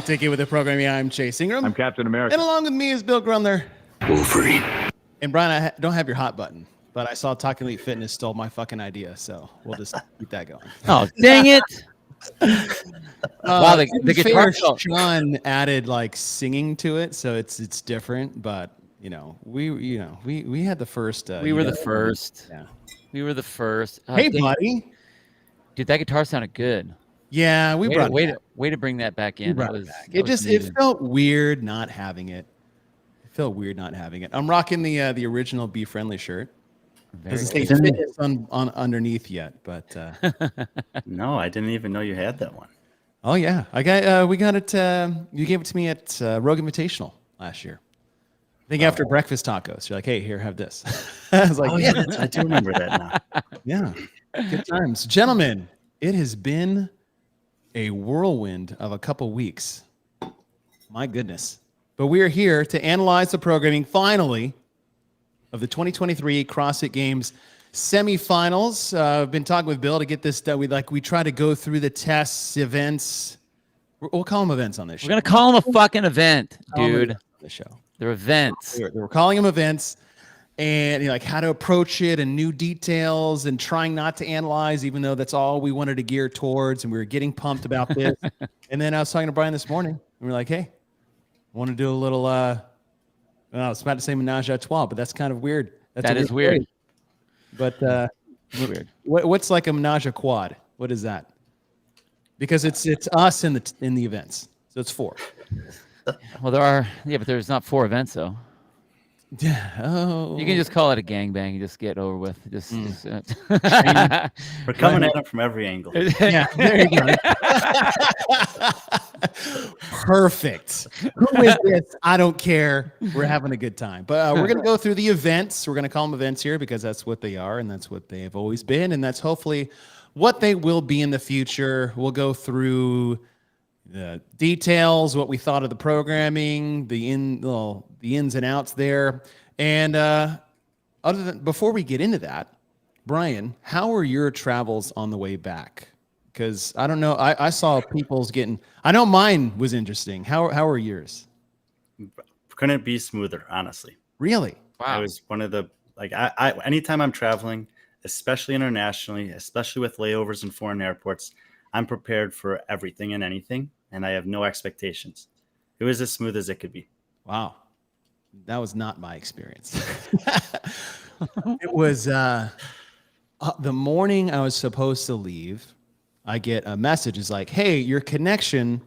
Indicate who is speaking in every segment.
Speaker 1: Take it with the programming. I'm Chase Ingram.
Speaker 2: I'm Captain America.
Speaker 1: And along with me is Bill Grumler.
Speaker 3: Wolverine.
Speaker 1: And Brian, I don't have your hot button, but I saw Talking Elite Fitness stole my fucking idea, so we'll just keep that going.
Speaker 4: Oh, dang it. Wow, the guitar
Speaker 1: Sean added like singing to it, so it's different, but we had the first
Speaker 4: we were the first.
Speaker 1: Yeah.
Speaker 4: We were the first.
Speaker 1: Hey buddy.
Speaker 4: Dude, that guitar sounded good.
Speaker 1: Yeah, we brought
Speaker 4: way to bring that back in.
Speaker 1: It felt weird not having it. It felt weird not having it. I'm rocking the original B.Friendly shirt. Doesn't say fitness on underneath yet, but
Speaker 3: no, I didn't even know you had that one.
Speaker 1: Oh yeah, I got we got it. You gave it to me at Rogue Invitational last year. I think after breakfast tacos, you're like, "Hey, here, have this." I was like,
Speaker 3: "Oh yeah, I do remember that now."
Speaker 1: Yeah, good times, gentlemen. It has been a whirlwind of a couple weeks. My goodness. But we are here to analyze the programming, finally, of the 2023 CrossFit Games Semifinals. I've been talking with Bill to get this done. We try to go through the tests, events. We'll call them events on this show.
Speaker 4: We're going to call them a fucking event, dude.
Speaker 1: The show.
Speaker 4: They're events.
Speaker 1: We're calling them events. And like how to approach it and new details and trying not to analyze, even though that's all we wanted to gear towards. And we were getting pumped about this. And then I was talking to Brian this morning and we were like, hey, I want to do a little, I was about to say menage a trois, but that's kind of weird.
Speaker 4: That is weird.
Speaker 1: But
Speaker 4: weird.
Speaker 1: What's like a menage a quad? What is that? Because it's us in the events. So it's 4.
Speaker 4: Well, but there's not 4 events though.
Speaker 1: Oh.
Speaker 4: You can just call it a gangbang. You just get over with.
Speaker 3: We're coming at them from every angle.
Speaker 1: Yeah, there you go. Perfect. Who is this? I don't care. We're having a good time. But we're going to go through the events. We're going to call them events here because that's what they are and that's what they have always been. And that's hopefully what they will be in the future. We'll go through the details, what we thought of the programming, the ins and outs there. And before we get into that, Brian, how were your travels on the way back? Because I don't know, I saw people's I know mine was interesting. How were yours?
Speaker 3: Couldn't be smoother, honestly.
Speaker 1: Really?
Speaker 3: Wow. I was one of the, I anytime I'm traveling, especially internationally, especially with layovers in foreign airports, I'm prepared for everything and anything, and I have no expectations. It was as smooth as it could be.
Speaker 1: Wow. That was not my experience. It was the morning I was supposed to leave, I get a message. It's like, hey, your connection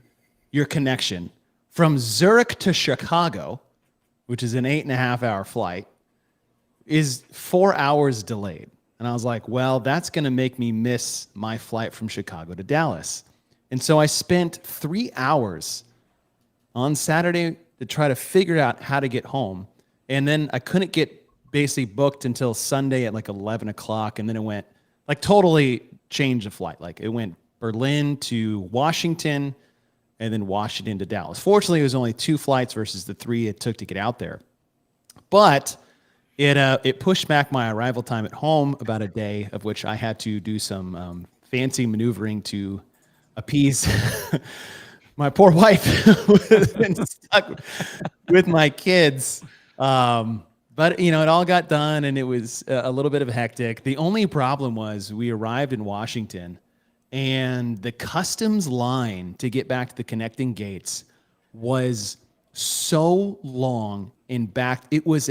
Speaker 1: from Zurich to Chicago, which is an 8.5-hour flight, is 4 hours delayed. And I was like, well, that's going to make me miss my flight from Chicago to Dallas. And so I spent 3 hours on Saturday to try to figure out how to get home. And then I couldn't get basically booked until Sunday at like 11 o'clock. And then it went like totally changed the flight. Like it went Berlin to Washington and then Washington to Dallas. Fortunately, it was only 2 flights versus the 3 it took to get out there. But it pushed back my arrival time at home about a day, of which I had to do some fancy maneuvering to appease my poor wife who has been stuck with my kids. But, it all got done, and it was a little bit of hectic. The only problem was we arrived in Washington, and the customs line to get back to the connecting gates was so long and back. It was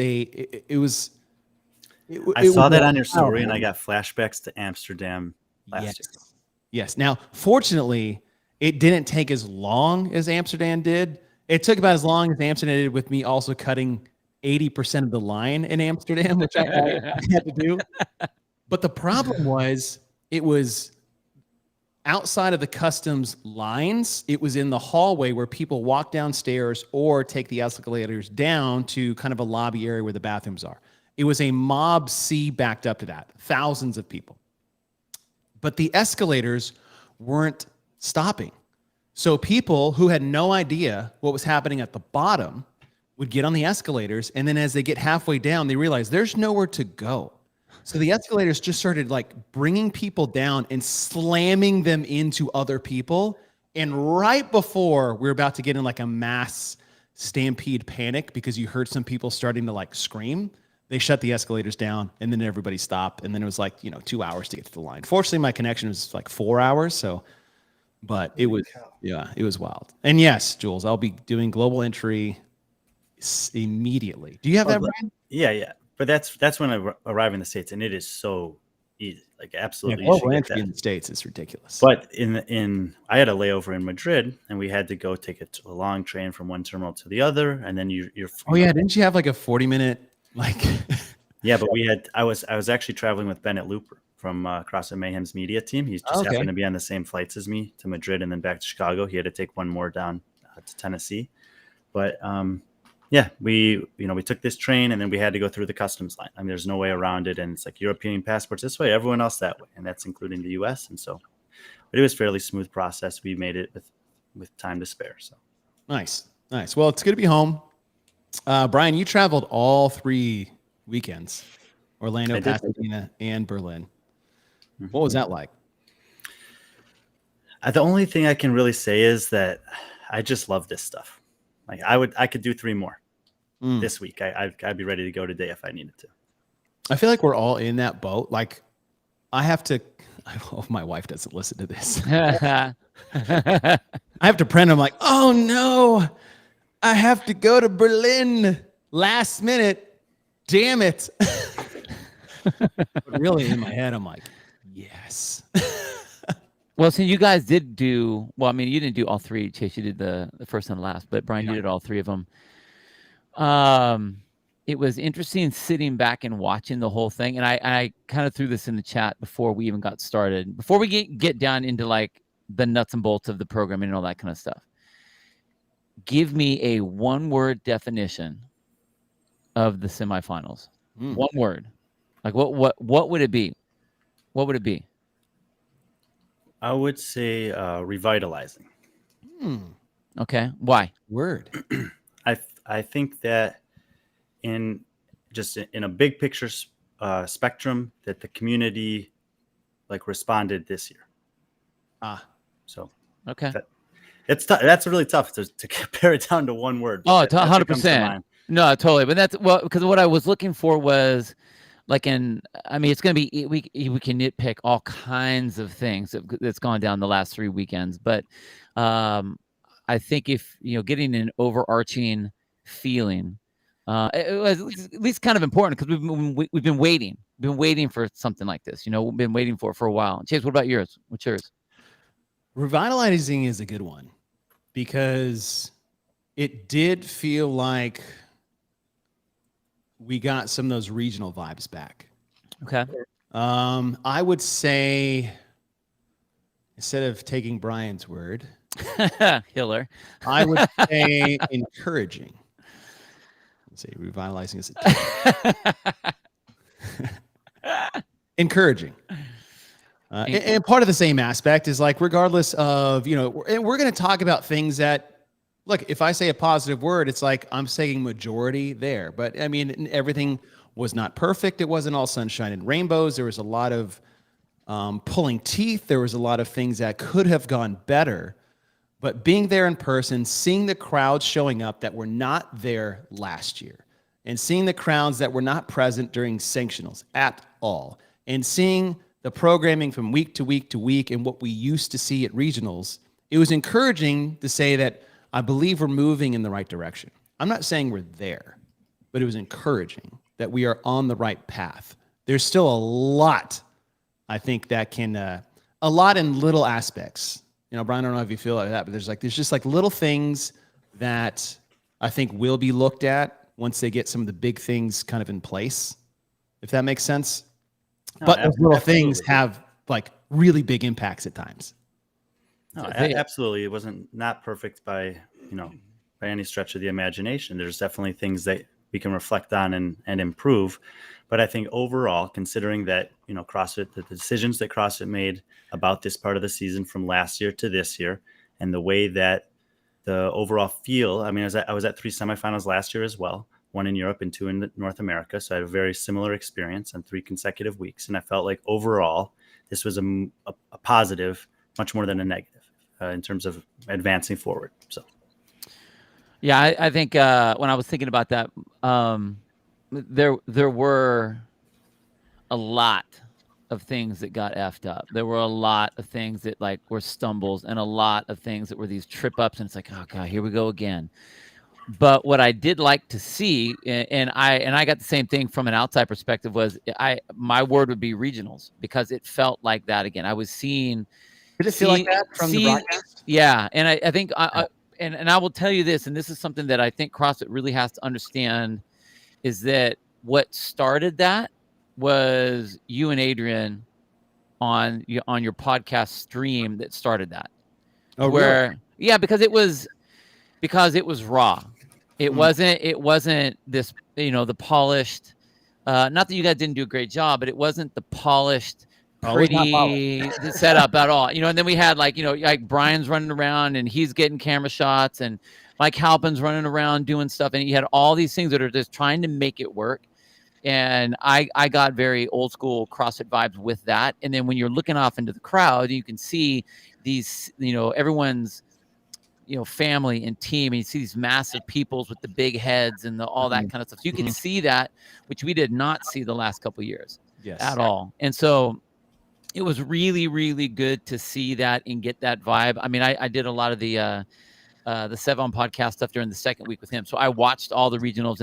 Speaker 3: I
Speaker 1: it
Speaker 3: saw
Speaker 1: was
Speaker 3: that
Speaker 1: a
Speaker 3: on your
Speaker 1: wild
Speaker 3: story, and I
Speaker 1: moment.
Speaker 3: got flashbacks to Amsterdam last year.
Speaker 1: Yes. Yes. Now, fortunately, it didn't take as long as Amsterdam did. It took about as long as Amsterdam did with me also cutting 80% of the line in Amsterdam, which I had to do. But the problem was it was outside of the customs lines. It was in the hallway where people walk downstairs or take the escalators down to kind of a lobby area where the bathrooms are. It was a mob C backed up to that, thousands of people. But the escalators weren't stopping. So people who had no idea what was happening at the bottom would get on the escalators, and then as they get halfway down, they realize there's nowhere to go. So the escalators just started like bringing people down and slamming them into other people. And right before we were about to get in like a mass stampede panic because you heard some people starting to like scream, they shut the escalators down and then everybody stopped. And then it was like, 2 hours to get to the line. Fortunately, my connection was like 4 hours. So, but it was, yeah, it was wild. And yes, Jules, I'll be doing global entry immediately. Do you have that, Brian?
Speaker 3: Yeah. But that's when I arrive in the States, and it is so easy, like absolutely.
Speaker 1: Yeah, global entry in the States is ridiculous.
Speaker 3: But I had a layover in Madrid, and we had to go take a long train from one terminal to the other, and then you're.
Speaker 1: Oh yeah, didn't you have like a 40-minute like?
Speaker 3: Yeah, but I was actually traveling with Bennett Looper from CrossFit Mayhem's media team. He's just happened to be on the same flights as me to Madrid and then back to Chicago. He had to take one more down to Tennessee, but yeah, we took this train, and then we had to go through the customs line. I mean, there's no way around it, and it's like European passports this way, everyone else that way, and that's including the U.S. And so, but it was a fairly smooth process. We made it with time to spare. So
Speaker 1: nice. Well, it's good to be home. Brian, you traveled all 3 weekends: Orlando, Pasadena, and Berlin. Mm-hmm. What was that like?
Speaker 3: The only thing I can really say is that I just love this stuff. Like I could do 3 more this week. I'd be ready to go today if I needed to.
Speaker 1: I feel like we're all in that boat. Like I hope my wife doesn't listen to this. I have to print. I'm like, oh no, I have to go to Berlin last minute. Damn it. But really in my head, I'm like, yes.
Speaker 4: Well, so you guys did do well. I mean, you didn't do all 3. Chase, you did the first and the last, but Brian, you did all 3 of them. It was interesting sitting back and watching the whole thing, and I kind of threw this in the chat before we even got started. Before we get down into like the nuts and bolts of the programming and all that kind of stuff, give me a 1-word definition of the semifinals. 1 word. Like what would it be? What would it be?
Speaker 3: I would say revitalizing.
Speaker 4: Okay. Why?
Speaker 1: Word.
Speaker 3: I think that in a big picture spectrum that the community like responded this year. So
Speaker 4: okay.
Speaker 3: That's really tough to compare it down to 1 word.
Speaker 4: Oh, 100%. No, totally. But that's because what I was looking for was like it's going to be, we can nitpick all kinds of things that's gone down the last 3 weekends. But I think if, getting an overarching feeling, it was at least kind of important because we've been waiting for something like this. We've been waiting for it for a while. Chase, what about yours? What's yours?
Speaker 1: Revitalizing is a good one because it did feel like we got some of those regional vibes back.
Speaker 4: Okay.
Speaker 1: I would say, instead of taking Brian's word,
Speaker 4: Hiller,
Speaker 1: I would say encouraging. Let's say revitalizing is encouraging. And part of the same aspect is like, regardless of, and we're going to talk about things that, look, if I say a positive word, it's like I'm saying majority there. But I mean, everything was not perfect. It wasn't all sunshine and rainbows. There was a lot of pulling teeth. There was a lot of things that could have gone better. But being there in person, seeing the crowds showing up that were not there last year, and seeing the crowds that were not present during sanctionals at all, and seeing the programming from week to week to week and what we used to see at regionals, it was encouraging to say that I believe we're moving in the right direction. I'm not saying we're there, but it was encouraging that we are on the right path. there's still a lot, I think, that can, a lot in little aspects. Brian, I don't know if you feel like that, but there's just like little things that I think will be looked at once they get some of the big things kind of in place, if that makes sense.
Speaker 3: No,
Speaker 1: but those little
Speaker 3: absolutely.
Speaker 1: things have like really big impacts at times.
Speaker 3: No, absolutely. It wasn't not perfect by any stretch of the imagination. There's definitely things that we can reflect on and improve. But I think overall, considering that, CrossFit, the decisions that CrossFit made about this part of the season from last year to this year, and the way that the overall feel, I mean, I was at 3 semifinals last year as well, 1 in Europe and 2 in North America. So I had a very similar experience on 3 consecutive weeks. And I felt like overall, this was a positive, much more than a negative in terms of advancing forward. So.
Speaker 4: Yeah, I think when I was thinking about that, there were a lot of things that got effed up. There were a lot of things that like were stumbles, and a lot of things that were these trip ups, and it's like, oh God, here we go again. But what I did like to see, and I got the same thing from an outside perspective, was my word would be regionals, because it felt like that again. I was seeing.
Speaker 1: Did it feel like that from the broadcast?
Speaker 4: Yeah, and I think and I will tell you this, and this is something that I think CrossFit really has to understand, is that what started that was you and Adrian on your podcast stream that started that.
Speaker 1: Oh, really?
Speaker 4: Yeah, because it was raw. It wasn't this, the polished, not that you guys didn't do a great job, but it wasn't the polished, pretty setup at all. And then we had like Brian's running around and he's getting camera shots, and Mike Halpin's running around doing stuff, and you had all these things that are just trying to make it work. And I got very old school CrossFit vibes with that. And then when you're looking off into the crowd, you can see these, everyone's, family and team, and you see these massive peoples with the big heads and all that kind of stuff. So you can see that, which we did not see the last couple of years at all. And so it was really, really good to see that and get that vibe. I mean, I did a lot of the Sevon podcast stuff during the second week with him. So I watched all the regionals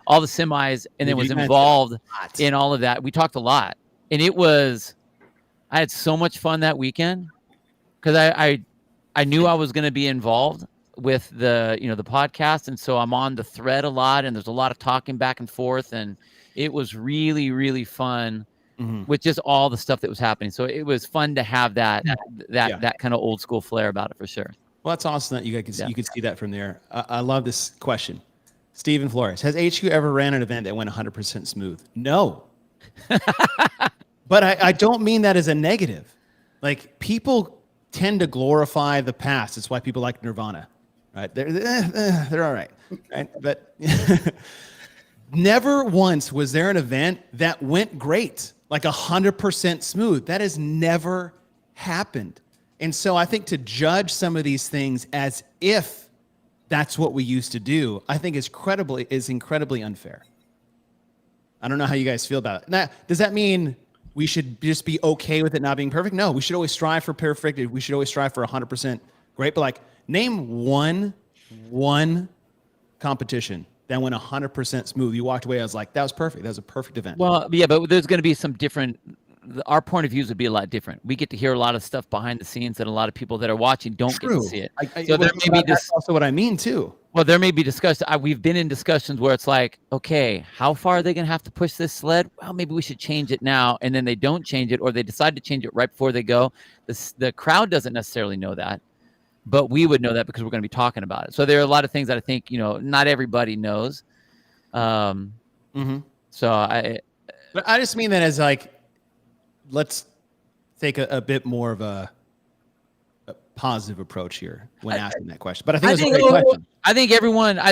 Speaker 4: all the semis, and then was involved in all of that. We talked a lot, and I had so much fun that weekend, because I knew I was going to be involved with the podcast. And so I'm on the thread a lot, and there's a lot of talking back and forth, and it was really, really fun with just all the stuff that was happening. So it was fun to have that kind of old school flair about it, for sure.
Speaker 1: Well, that's awesome that you could see that from there. I love this question. Steven Flores, has HQ ever ran an event that went 100% smooth? No. But I don't mean that as a negative. Like, people tend to glorify the past. It's why people like Nirvana, right? They're all right? But never once was there an event that went great, like 100% smooth. That has never happened. And so I think to judge some of these things as if that's what we used to do, I think is incredibly unfair. I don't know how you guys feel about it. Now, does that mean we should just be okay with it not being perfect? No, we should always strive for perfect. We should always strive for 100% great. But like, name one competition that went 100% smooth. You walked away, I was like, that was perfect. That was a perfect event.
Speaker 4: Well, yeah, but there's going to be some different. Our point of views would be a lot different. We get to hear a lot of stuff behind the scenes that a lot of people that are watching don't get to see it.
Speaker 1: So there may be that's also what I mean too.
Speaker 4: Well, there may be discussion. We've been in discussions where it's like, okay, how far are they going to have to push this sled? Well, maybe we should change it now. And then they don't change it, or they decide to change it right before they go. The crowd doesn't necessarily know that, but we would know that because we're going to be talking about it. So there are a lot of things that I think, not everybody knows. So
Speaker 1: but I just mean that as like, let's take a bit more of a positive approach here when asking that question. But I think it's a great question.
Speaker 4: I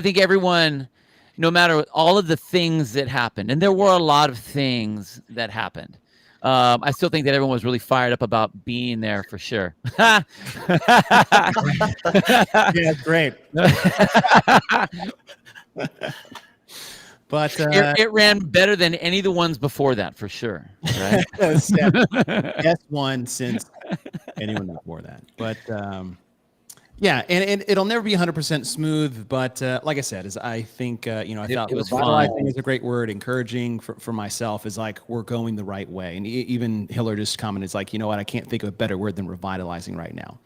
Speaker 4: think everyone, no matter all of the things that happened, and there were a lot of things that happened, I still think that everyone was really fired up about being there for sure.
Speaker 1: Yeah, great. But
Speaker 4: it ran better than any of the ones before that, for sure. Right?
Speaker 1: Best one since anyone before that. But Yeah, and it'll never be 100% smooth, but like I said, I think I thought
Speaker 4: it was
Speaker 1: revitalizing is a great word. Encouraging for myself is like we're going the right way, and even Hiller just commented, it's like, you know what, I can't think of a better word than revitalizing right now.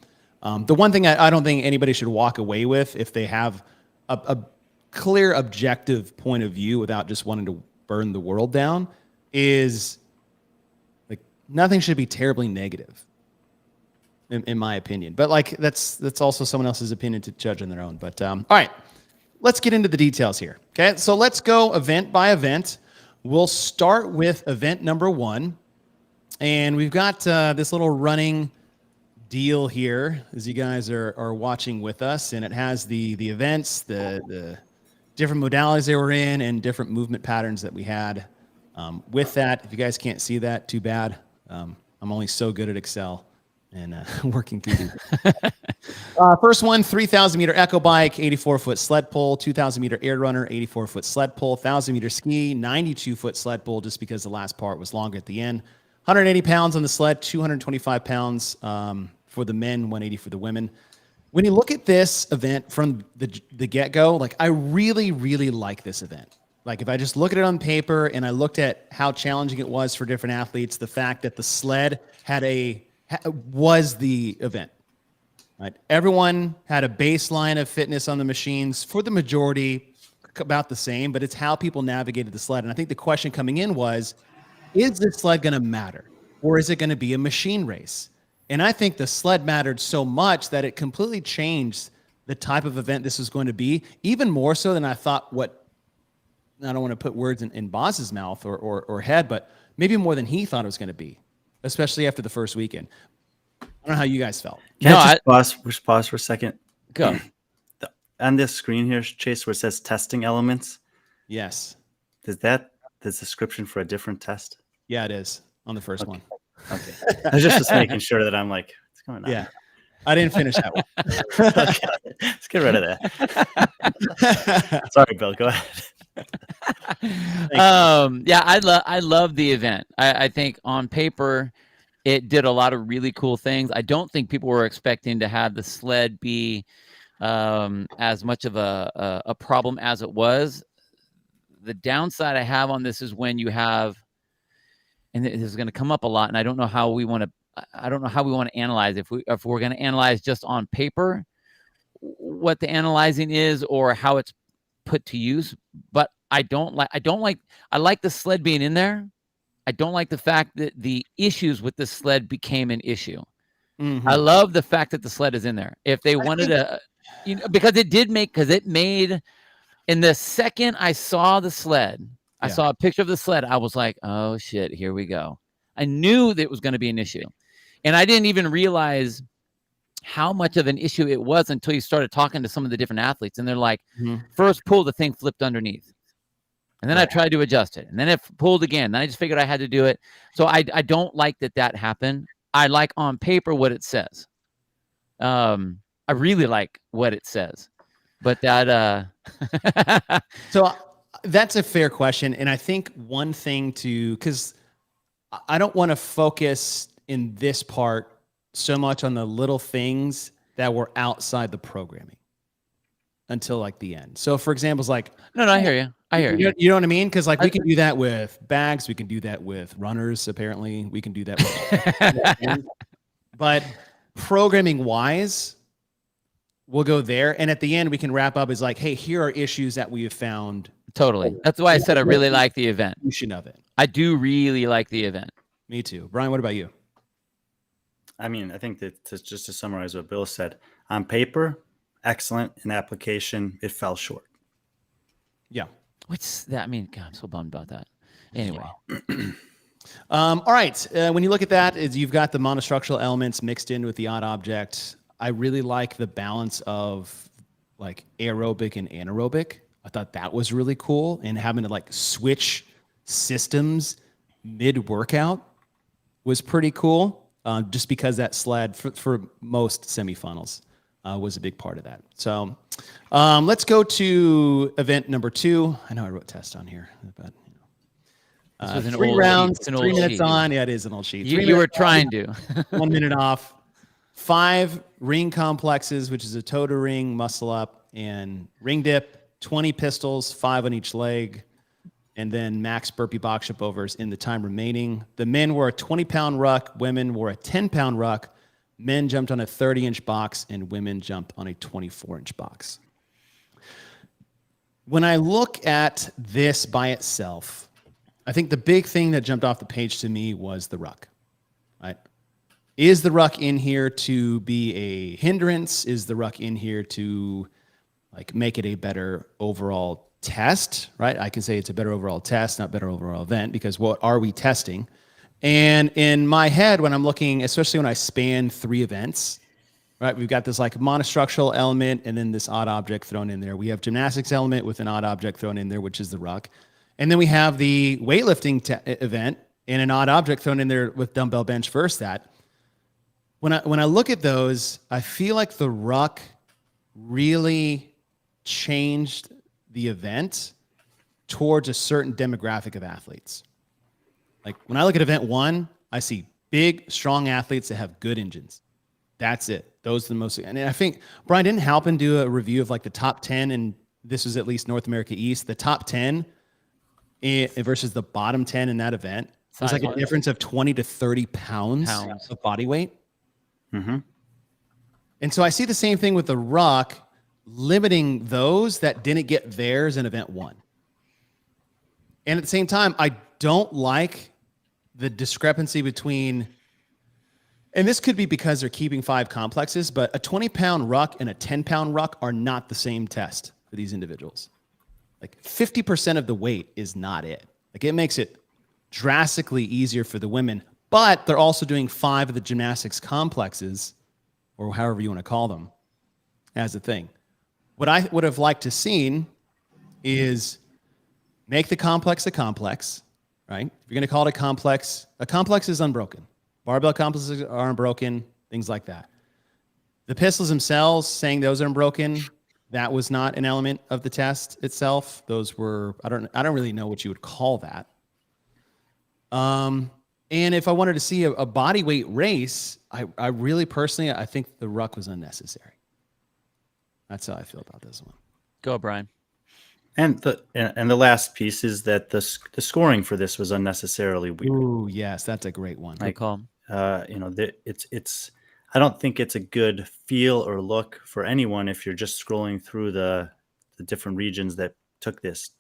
Speaker 1: The one thing I don't think anybody should walk away with if they have a clear objective point of view without just wanting to burn the world down is like nothing should be terribly negative. In my opinion, but like that's also someone else's opinion to judge on their own. But all right, let's get into the details here. Okay, so let's go event by event. We'll start with event number 1, and we've got this little running deal here as you guys are watching with us, and it has the events, the different modalities they were in, and different movement patterns that we had. With that, if you guys can't see that, too bad. I'm only so good at Excel and working through these. First one, 3,000 meter echo bike, 84-foot sled pull, 2,000 meter air runner, 84-foot sled pull, 1,000 meter ski, 92-foot sled pull, just because the last part was longer at the end. 180 pounds on the sled, 225 pounds for the men, 180 for the women. When you look at this event from the get-go, like I really, really like this event. Like if I just look at it on paper and I looked at how challenging it was for different athletes, the fact that the sled was the event. Right? Everyone had a baseline of fitness on the machines, for the majority about the same, but it's how people navigated the sled. And I think the question coming in was, is this sled going to matter, or is it going to be a machine race? And I think the sled mattered so much that it completely changed the type of event this was going to be, even more so than I thought. I don't want to put words in Boz's mouth or head, but maybe more than he thought it was going to be, especially after the first weekend. I don't know how you guys felt.
Speaker 3: Can I just pause for a second?
Speaker 4: Go.
Speaker 3: On this screen here, Chase, where it says testing elements.
Speaker 1: Yes.
Speaker 3: Is that the description for a different test?
Speaker 1: Yeah, it is on the first one.
Speaker 3: Okay. I was just making sure that I'm like, what's going on?
Speaker 1: Yeah. I didn't finish that one.
Speaker 3: Okay. Let's get rid of that. Sorry, Bill. Go ahead.
Speaker 4: Yeah, I love the event. I think on paper it did a lot of really cool things. I don't think people were expecting to have the sled be as much of a problem as it was. The downside I have on this is when you have, and this is going to come up a lot, and I don't know how we want to analyze if we're going to analyze just on paper what the analyzing is or how it's put to use. But I like the sled being in there. I don't like the fact that the issues with the sled became an issue. Mm-hmm. I love the fact that the sled is in there. If they wanted to, because it made, in the second I saw the sled, I saw a picture of the sled, I was like, oh shit, here we go. I knew that it was going to be an issue. And I didn't even realize how much of an issue it was until you started talking to some of the different athletes. And they're like, first pull, the thing flipped underneath. And then I tried to adjust it. And then it pulled again. Then I just figured I had to do it. So I don't like that happened. I like on paper what it says. I really like what it says. But that...
Speaker 1: So that's a fair question. And I think one thing because I don't want to focus in this part so much on the little things that were outside the programming until like the end. So for example, it's like,
Speaker 4: no, I hear you.
Speaker 1: You know what I mean? Because like we can do that with bags, we can do that with runners. Apparently, we can do that with. But programming wise, we'll go there, and at the end we can wrap up as like, hey, here are issues that we have found.
Speaker 4: Totally. That's why I said I really like the event.
Speaker 1: Of it.
Speaker 4: I do really like the event.
Speaker 1: Me too. Brian, what about you?
Speaker 3: I mean, I think that just to summarize what Bill said, on paper, excellent. In application, it fell short.
Speaker 1: Yeah.
Speaker 4: What's that? I mean, God, I'm so bummed about that. Anyway.
Speaker 1: All right. When you look at that, you've got the monostructural elements mixed in with the odd object. I really like the balance of like aerobic and anaerobic. I thought that was really cool, and having to like switch systems mid-workout was pretty cool. Just because that sled for most semifinals was a big part of that. So let's go to event number 2. I know I wrote test on here, but 3 rounds, 3 minutes on. Yeah, it is an old sheet.
Speaker 4: You were trying to.
Speaker 1: 1 minute off. 5 ring complexes, which is a toe to ring, muscle up, and ring dip, 20 pistols, 5 on each leg, and then max burpee box jump overs in the time remaining. The men wore a 20-pound ruck, women wore a 10-pound ruck. Men jumped on a 30-inch box, and women jumped on a 24-inch box. When I look at this by itself, I think the big thing that jumped off the page to me was the ruck. Right? Is the ruck in here to be a hindrance? Is the ruck in here to like make it a better overall test? Right? I can say it's a better overall test, not better overall event, because what are we testing? And in my head, when I'm looking, especially when I span 3 events, right? We've got this like monostructural element and then this odd object thrown in there. We have gymnastics element with an odd object thrown in there, which is the ruck. And then we have the weightlifting event and an odd object thrown in there with dumbbell bench versus that. When I look at those, I feel like the ruck really changed the event towards a certain demographic of athletes. Like when I look at event 1, I see big, strong athletes that have good engines. That's it. Those are the most. And I think Brian didn't Halpin do a review of like the top 10, and this was at least North America East. The top 10 versus the bottom 10 in that event. There's like a difference of 20 to 30 pounds of body weight.
Speaker 3: Mm-hmm.
Speaker 1: And so I see the same thing with the ruck, limiting those that didn't get theirs in event 1. And at the same time, I don't like the discrepancy between, and this could be because they're keeping 5 complexes, but a 20-pound ruck and a 10-pound ruck are not the same test for these individuals. Like 50% of the weight is not it. Like it makes it drastically easier for the women, but they're also doing 5 of the gymnastics complexes, or however you want to call them, as a thing. What I would have liked to seen is make the complex a complex, right? If you're going to call it a complex is unbroken. Barbell complexes are unbroken, things like that. The pistols themselves, saying those are unbroken, that was not an element of the test itself. Those were, I don't really know what you would call that. And if I wanted to see a body weight race, I really personally, I think the ruck was unnecessary. That's how I feel about this one.
Speaker 4: Go, Brian.
Speaker 3: And the last piece is that the scoring for this was unnecessarily weird.
Speaker 1: Ooh, yes, that's a great one.
Speaker 4: Good call.
Speaker 3: It's I don't think it's a good feel or look for anyone if you're just scrolling through the different regions that took this,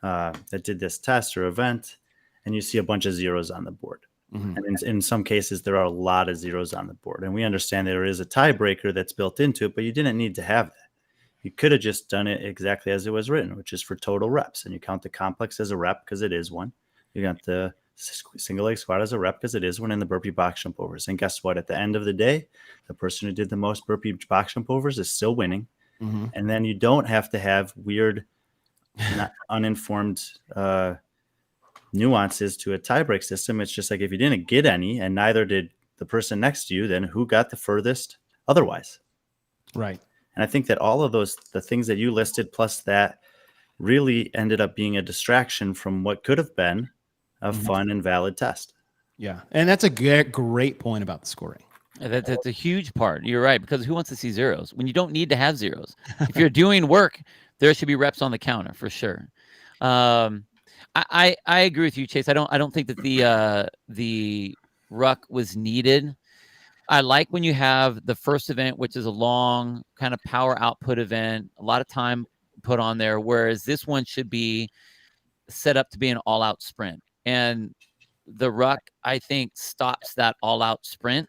Speaker 3: that did this test or event, and you see a bunch of zeros on the board. Mm-hmm. And in some cases, there are a lot of zeros on the board. And we understand there is a tiebreaker that's built into it, but you didn't need to have that. You could have just done it exactly as it was written, which is for total reps. And you count the complex as a rep because it is one. You got the single leg squat as a rep because it is one, and the burpee box jump overs. And guess what? At the end of the day, the person who did the most burpee box jump overs is still winning. Mm-hmm. And then you don't have to have weird, uninformed nuances to a tiebreak system. It's just like if you didn't get any and neither did the person next to you, then who got the furthest otherwise?
Speaker 1: Right.
Speaker 3: And I think that all of the things that you listed, plus that, really ended up being a distraction from what could have been a fun and valid test.
Speaker 1: Yeah. And that's a great point about the scoring.
Speaker 4: That's a huge part. You're right, because who wants to see zeros when you don't need to have zeros? If you're doing work, there should be reps on the counter for sure. I agree with you, Chase. I don't think that the ruck was needed. I like when you have the first event, which is a long kind of power output event, a lot of time put on there, whereas this one should be set up to be an all-out sprint. And the ruck, I think, stops that all-out sprint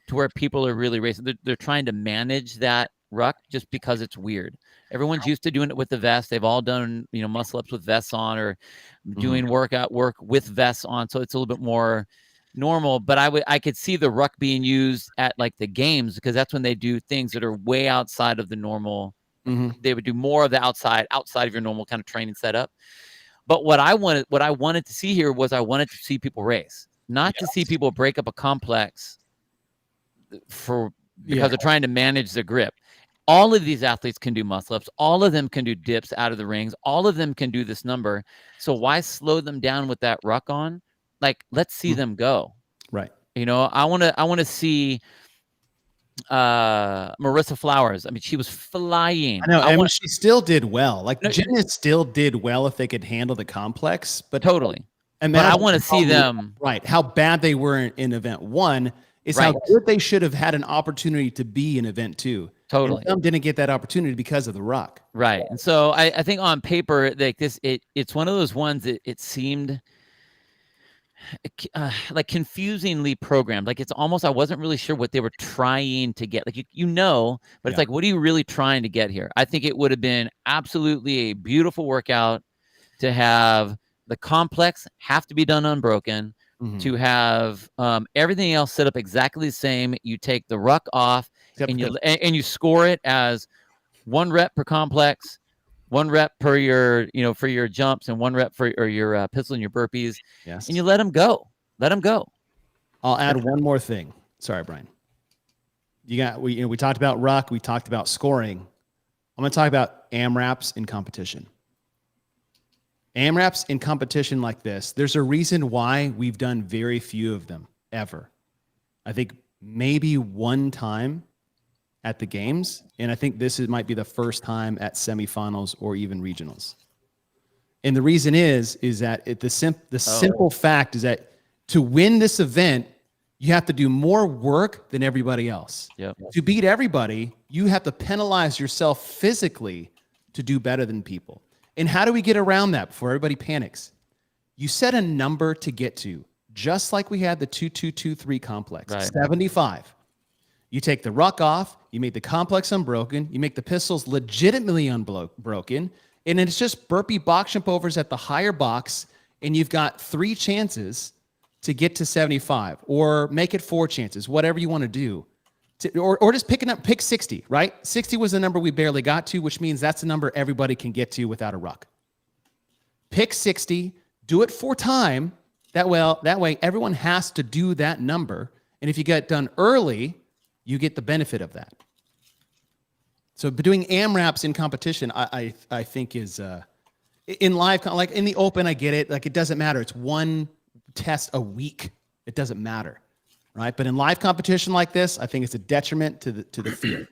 Speaker 4: to where people are really racing. They're trying to manage that ruck just because it's weird. Everyone's used to doing it with the vest. They've all done, muscle ups with vests on, or doing workout work with vests on. So it's a little bit more normal, but I could see the ruck being used at like the games, because that's when they do things that are way outside of the normal. They would do more of the outside of your normal kind of training setup. But what I wanted to see here was I wanted to see people race, not to see people break up a complex because they're trying to manage the grip. All of these athletes can do muscle ups. All of them can do dips out of the rings. All of them can do this number. So why slow them down with that ruck on? Like, let's see them go.
Speaker 1: Right.
Speaker 4: I want to see Marissa Flowers. I mean, she was flying.
Speaker 1: I know. I mean, she still did well. Like
Speaker 4: No,
Speaker 1: gymnasts still did well if they could handle the complex. But
Speaker 4: totally. But I
Speaker 1: imagine
Speaker 4: want to see them.
Speaker 1: right. How bad they were in event 1 is how
Speaker 4: Right.
Speaker 1: good they should have had an opportunity to be in event 2.
Speaker 4: Totally.
Speaker 1: And some didn't get that opportunity because of the ruck.
Speaker 4: Right. And so I think on paper, like this, it's one of those ones that it seemed like confusingly programmed. Like it's almost, I wasn't really sure what they were trying to get. Like, but it's like, what are you really trying to get here? I think it would have been absolutely a beautiful workout to have the complex have to be done unbroken, to have everything else set up exactly the same. You take the ruck off and you score it as 1 rep per complex, 1 rep per your, for your jumps, and 1 rep for your pistol and your burpees.
Speaker 1: Yes.
Speaker 4: And you let them go. Let them go.
Speaker 1: I'll add one more thing. Sorry, Brian. We talked about ruck. We talked about scoring. I'm going to talk about AMRAPs in competition. AMRAPs in competition like this, there's a reason why we've done very few of them ever. I think maybe 1 time at the games, and I think might be the first time at semifinals or even regionals. And the reason is that the simple fact is that to win this event, you have to do more work than everybody else.
Speaker 4: Yep.
Speaker 1: To beat everybody, you have to penalize yourself physically to do better than people. And how do we get around that before everybody panics? You set a number to get to, just like we had the 2-2-2-3 complex, right. 75. You take the ruck off, you make the complex unbroken, you make the pistols legitimately unbroken, and it's just burpee box jump overs at the higher box, and you've got 3 chances to get to 75, or make it 4 chances, whatever you want to do. Or just pick 60, right? 60 was the number we barely got to, which means that's the number everybody can get to without a ruck. Pick 60, do it 4 times. That way everyone has to do that number. And if you get done early, you get the benefit of that. So doing AMRAPs in competition, I think is in live, like in the open, I get it. Like it doesn't matter. It's 1 test a week. It doesn't matter. Right. But in live competition like this, I think it's a detriment to the field.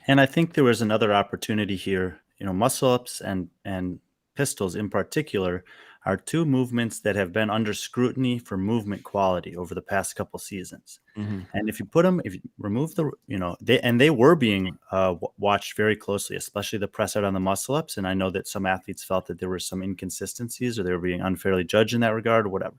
Speaker 3: And I think there was another opportunity here. Muscle ups and pistols in particular are 2 movements that have been under scrutiny for movement quality over the past couple seasons. Mm-hmm. And if you remove they were being watched very closely, especially the press out on the muscle ups. And I know that some athletes felt that there were some inconsistencies or they were being unfairly judged in that regard or whatever.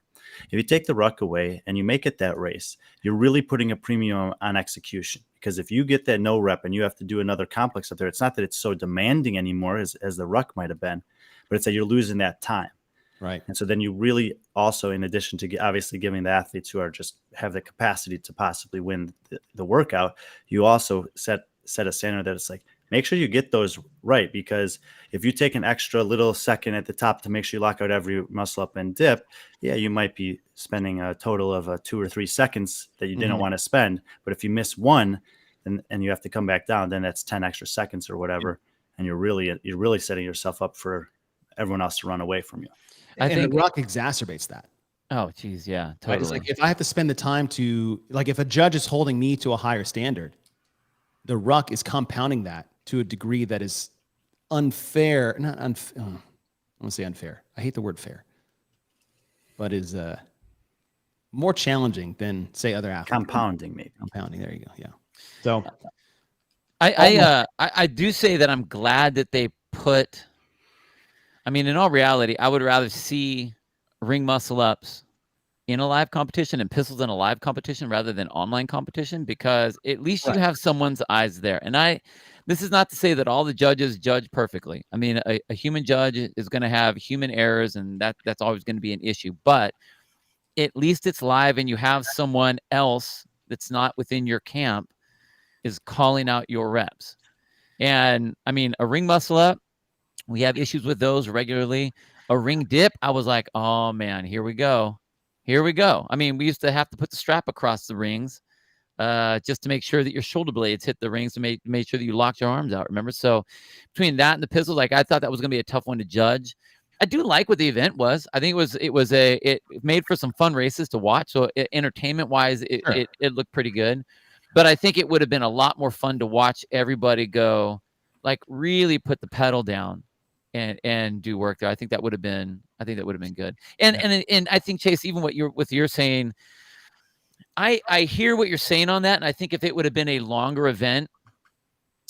Speaker 3: If you take the ruck away and you make it that race, you're really putting a premium on execution, because if you get that no rep and you have to do another complex up there, it's not that it's so demanding anymore as the ruck might have been, but it's that you're losing that time.
Speaker 1: Right.
Speaker 3: And so then you really also, in addition to obviously giving the athletes who are just have the capacity to possibly win the workout, you also set a standard that it's like, make sure you get those right, because if you take an extra little second at the top to make sure you lock out every muscle up and dip, yeah, you might be spending a total of 2 or 3 seconds that you didn't want to spend. But if you miss one and you have to come back down, then that's 10 extra seconds or whatever. And you're really setting yourself up for everyone else to run away from you.
Speaker 1: I think the ruck exacerbates that.
Speaker 4: Oh, geez. Yeah, totally.
Speaker 1: Right? It's like if I have to spend the time if a judge is holding me to a higher standard, the ruck is compounding that to a degree that is unfair. Not unfair. I want to say unfair. I hate the word fair, but is more challenging than, say, other athletes.
Speaker 3: Compounding, maybe.
Speaker 1: Compounding. There you go. Yeah. So
Speaker 4: I do say that I'm glad that they put. I mean, in all reality, I would rather see ring muscle ups in a live competition and pistols in a live competition rather than online competition, because at least you have someone's eyes there. And this is not to say that all the judges judge perfectly. I mean, a human judge is going to have human errors, and that's always going to be an issue. But at least it's live, and you have someone else that's not within your camp is calling out your reps. And I mean, a ring muscle up, we have issues with those regularly. A ring dip, I was like, oh man, here we go. I mean, we used to have to put the strap across the rings just to make sure that your shoulder blades hit the rings to make sure that you locked your arms out. Remember? So between that and the pistol, like I thought that was going to be a tough one to judge. I do like what the event was. I think it made for some fun races to watch. So entertainment wise, it looked pretty good. But I think it would have been a lot more fun to watch everybody go, like really put the pedal down and do work there. I think that would have been good. And I think, Chase, even what you're saying, I hear what you're saying on that. And I think if it would have been a longer event,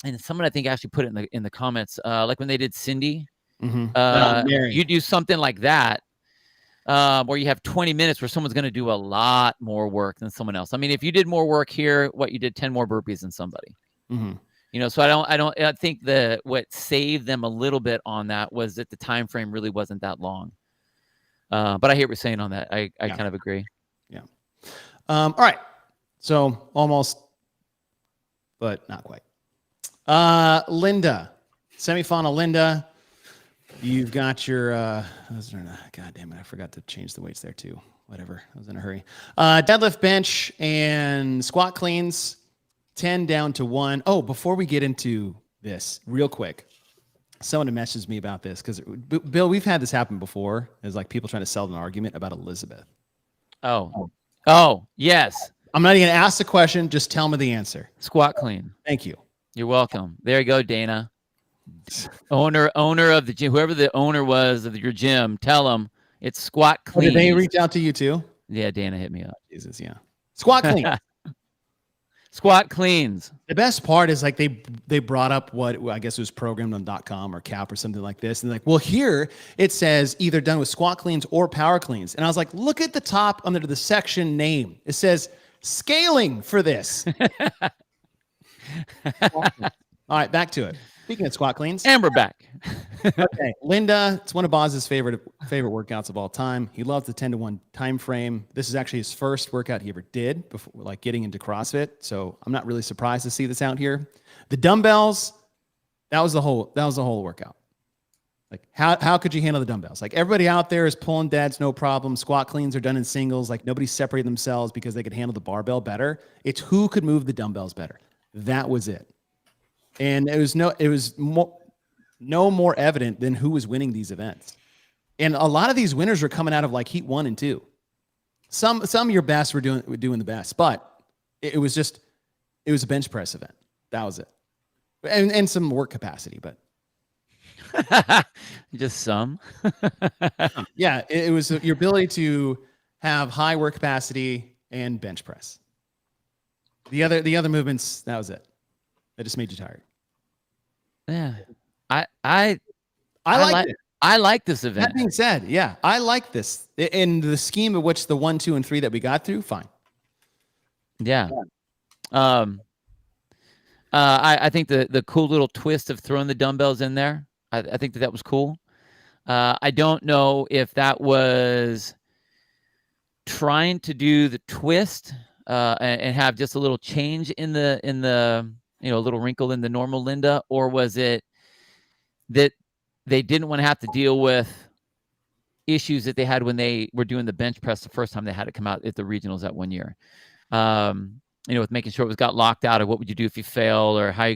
Speaker 4: and someone I think actually put it in the comments, like when they did Cindy, you do something like that. Where you have 20 minutes where someone's going to do a lot more work than someone else. I mean, if you did more work here, you did 10 more burpees than somebody. So I think what saved them a little bit on that was that the time frame really wasn't that long. But I hear what you're saying on that. I kind of agree.
Speaker 1: Yeah. All right. So almost, but not quite. Linda, semifinal Linda. You've got your, God damn it, I forgot to change the weights there too. Whatever, I was in a hurry. Deadlift, bench, and squat cleans, 10 down to 1. Oh, before we get into this, real quick, someone messaged me about this because, Bill, we've had this happen before. There's like people trying to sell an argument about Elizabeth.
Speaker 4: Oh, yes.
Speaker 1: I'm not even going to ask the question. Just tell me the answer.
Speaker 4: Squat clean.
Speaker 1: Thank you.
Speaker 4: You're welcome. There you go, Dana. Owner of the gym, whoever the owner was of your gym, tell them it's squat clean.
Speaker 1: Did they reach out to you too?
Speaker 4: Yeah, Dana hit me up.
Speaker 1: Jesus, yeah. Squat clean.
Speaker 4: Squat cleans.
Speaker 1: The best part is like they brought up what I guess it was programmed on .com or CAP or something like this. And they're like, well, here it says either done with squat cleans or power cleans. And I was like, look at the top under the section name. It says scaling for this. All right, back to it. Speaking of squat cleans.
Speaker 4: And we're back.
Speaker 1: Okay. Linda, it's one of Boz's favorite workouts of all time. He loves the 10 to 1 time frame. This is actually his first workout he ever did before like getting into CrossFit. So I'm not really surprised to see this out here. The dumbbells, that was the whole workout. Like how could you handle the dumbbells? Like everybody out there is pulling deads, no problem. Squat cleans are done in singles. Like nobody separated themselves because they could handle the barbell better. It's who could move the dumbbells better. That was it. And it was no more evident than who was winning these events. And a lot of these winners were coming out of like heat 1 and 2. Some of your best were doing the best, but it was a bench press event. That was it. And some work capacity, but
Speaker 4: just some.
Speaker 1: Yeah, it was your ability to have high work capacity and bench press. The other movements, that was it. That just made you tired.
Speaker 4: Yeah. I like this event.
Speaker 1: That being said, yeah, I like this. In the scheme of which the 1, 2, and 3 that we got through, fine.
Speaker 4: Yeah. I think the cool little twist of throwing the dumbbells in there, I think that was cool. I don't know if that was trying to do the twist and have just a little change in the a little wrinkle in the normal Linda, or was it that they didn't want to have to deal with issues that they had when they were doing the bench press the first time they had to come out at the regionals that 1 year? With making sure it got locked out, or what would you do if you fail, or how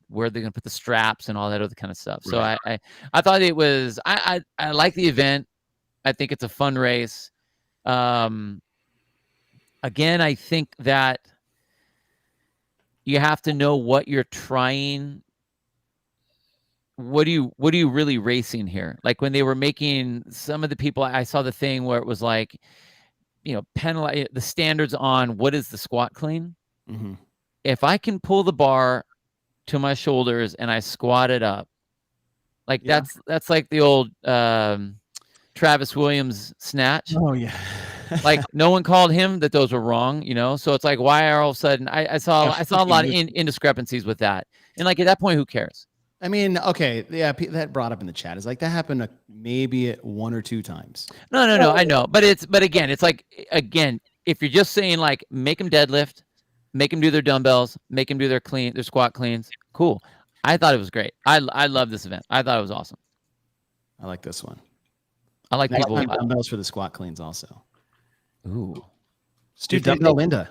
Speaker 4: where they're gonna put the straps and all that other kind of stuff. Right. So I thought it was I like the event. I think it's a fun race. Again, I think that you have to know what you're trying. What are you really racing here? Like when they were making some of the people, I saw the thing where it was like, penalize the standards on what is the squat clean. Mm-hmm. If I can pull the bar to my shoulders and I squat it up, like that's like the old Travis Williams snatch.
Speaker 1: Oh yeah.
Speaker 4: Like no one called him that those were wrong, So it's like, why are all of a sudden I saw a lot of indiscrepancies with that, and like at that point, who cares?
Speaker 1: I mean, okay, yeah, that brought up in the chat is like that happened maybe 1 or 2 times.
Speaker 4: No, I know, but again, it's like if you're just saying like make them deadlift, make them do their dumbbells, make them do their squat cleans, cool. I thought it was great. I love this event. I thought it was awesome.
Speaker 1: I like this one.
Speaker 4: I like people
Speaker 1: dumbbells for the squat cleans also.
Speaker 4: Ooh,
Speaker 1: Stu dumbbell Linda.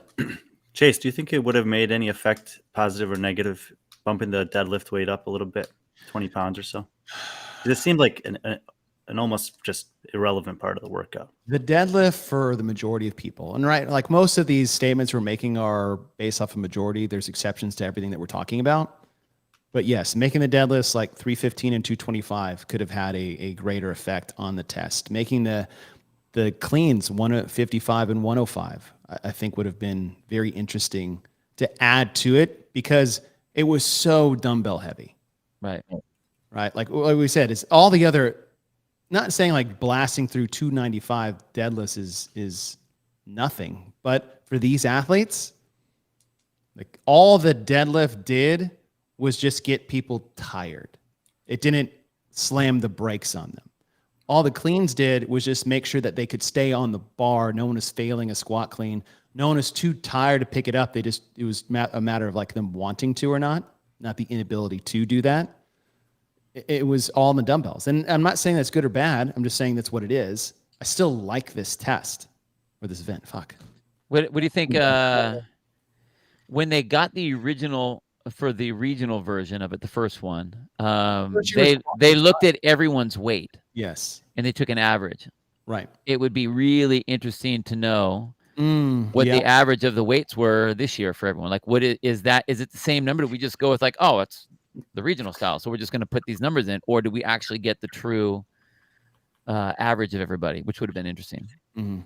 Speaker 3: Chase, do you think it would have made any effect, positive or negative, bumping the deadlift weight up a little bit, 20 pounds or so? It seemed like an almost just irrelevant part of the workout.
Speaker 1: The deadlift for the majority of people, and right, like most of these statements we're making are based off a majority. There's exceptions to everything that we're talking about. But yes, making the deadlifts like 315 and 225 could have had a greater effect on the test. Making the cleans 155 and 105, I think would have been very interesting to add to it because it was so dumbbell heavy.
Speaker 4: Right.
Speaker 1: Right. Like we said, it's all the other, not saying like blasting through 295 deadlifts is nothing, but for these athletes, like all the deadlift did was just get people tired. It didn't slam the brakes on them. All the cleans did was just make sure that they could stay on the bar. No one was failing a squat clean. No one was too tired to pick it up. It was a matter of like them wanting to or not the inability to do that. It was all in the dumbbells. And I'm not saying that's good or bad. I'm just saying that's what it is. I still like this test or this event. Fuck.
Speaker 4: What do you think when they got the original for the regional version of it, the first one, they looked at everyone's weight.
Speaker 1: Yes.
Speaker 4: And they took an average.
Speaker 1: Right.
Speaker 4: It would be really interesting to know what the average of the weights were this year for everyone. Like, what is that? Is it the same number? Do we just go with like, oh, it's the regional style, so we're just going to put these numbers in, or do we actually get the true average of everybody, which would have been interesting.
Speaker 1: Mm-hmm.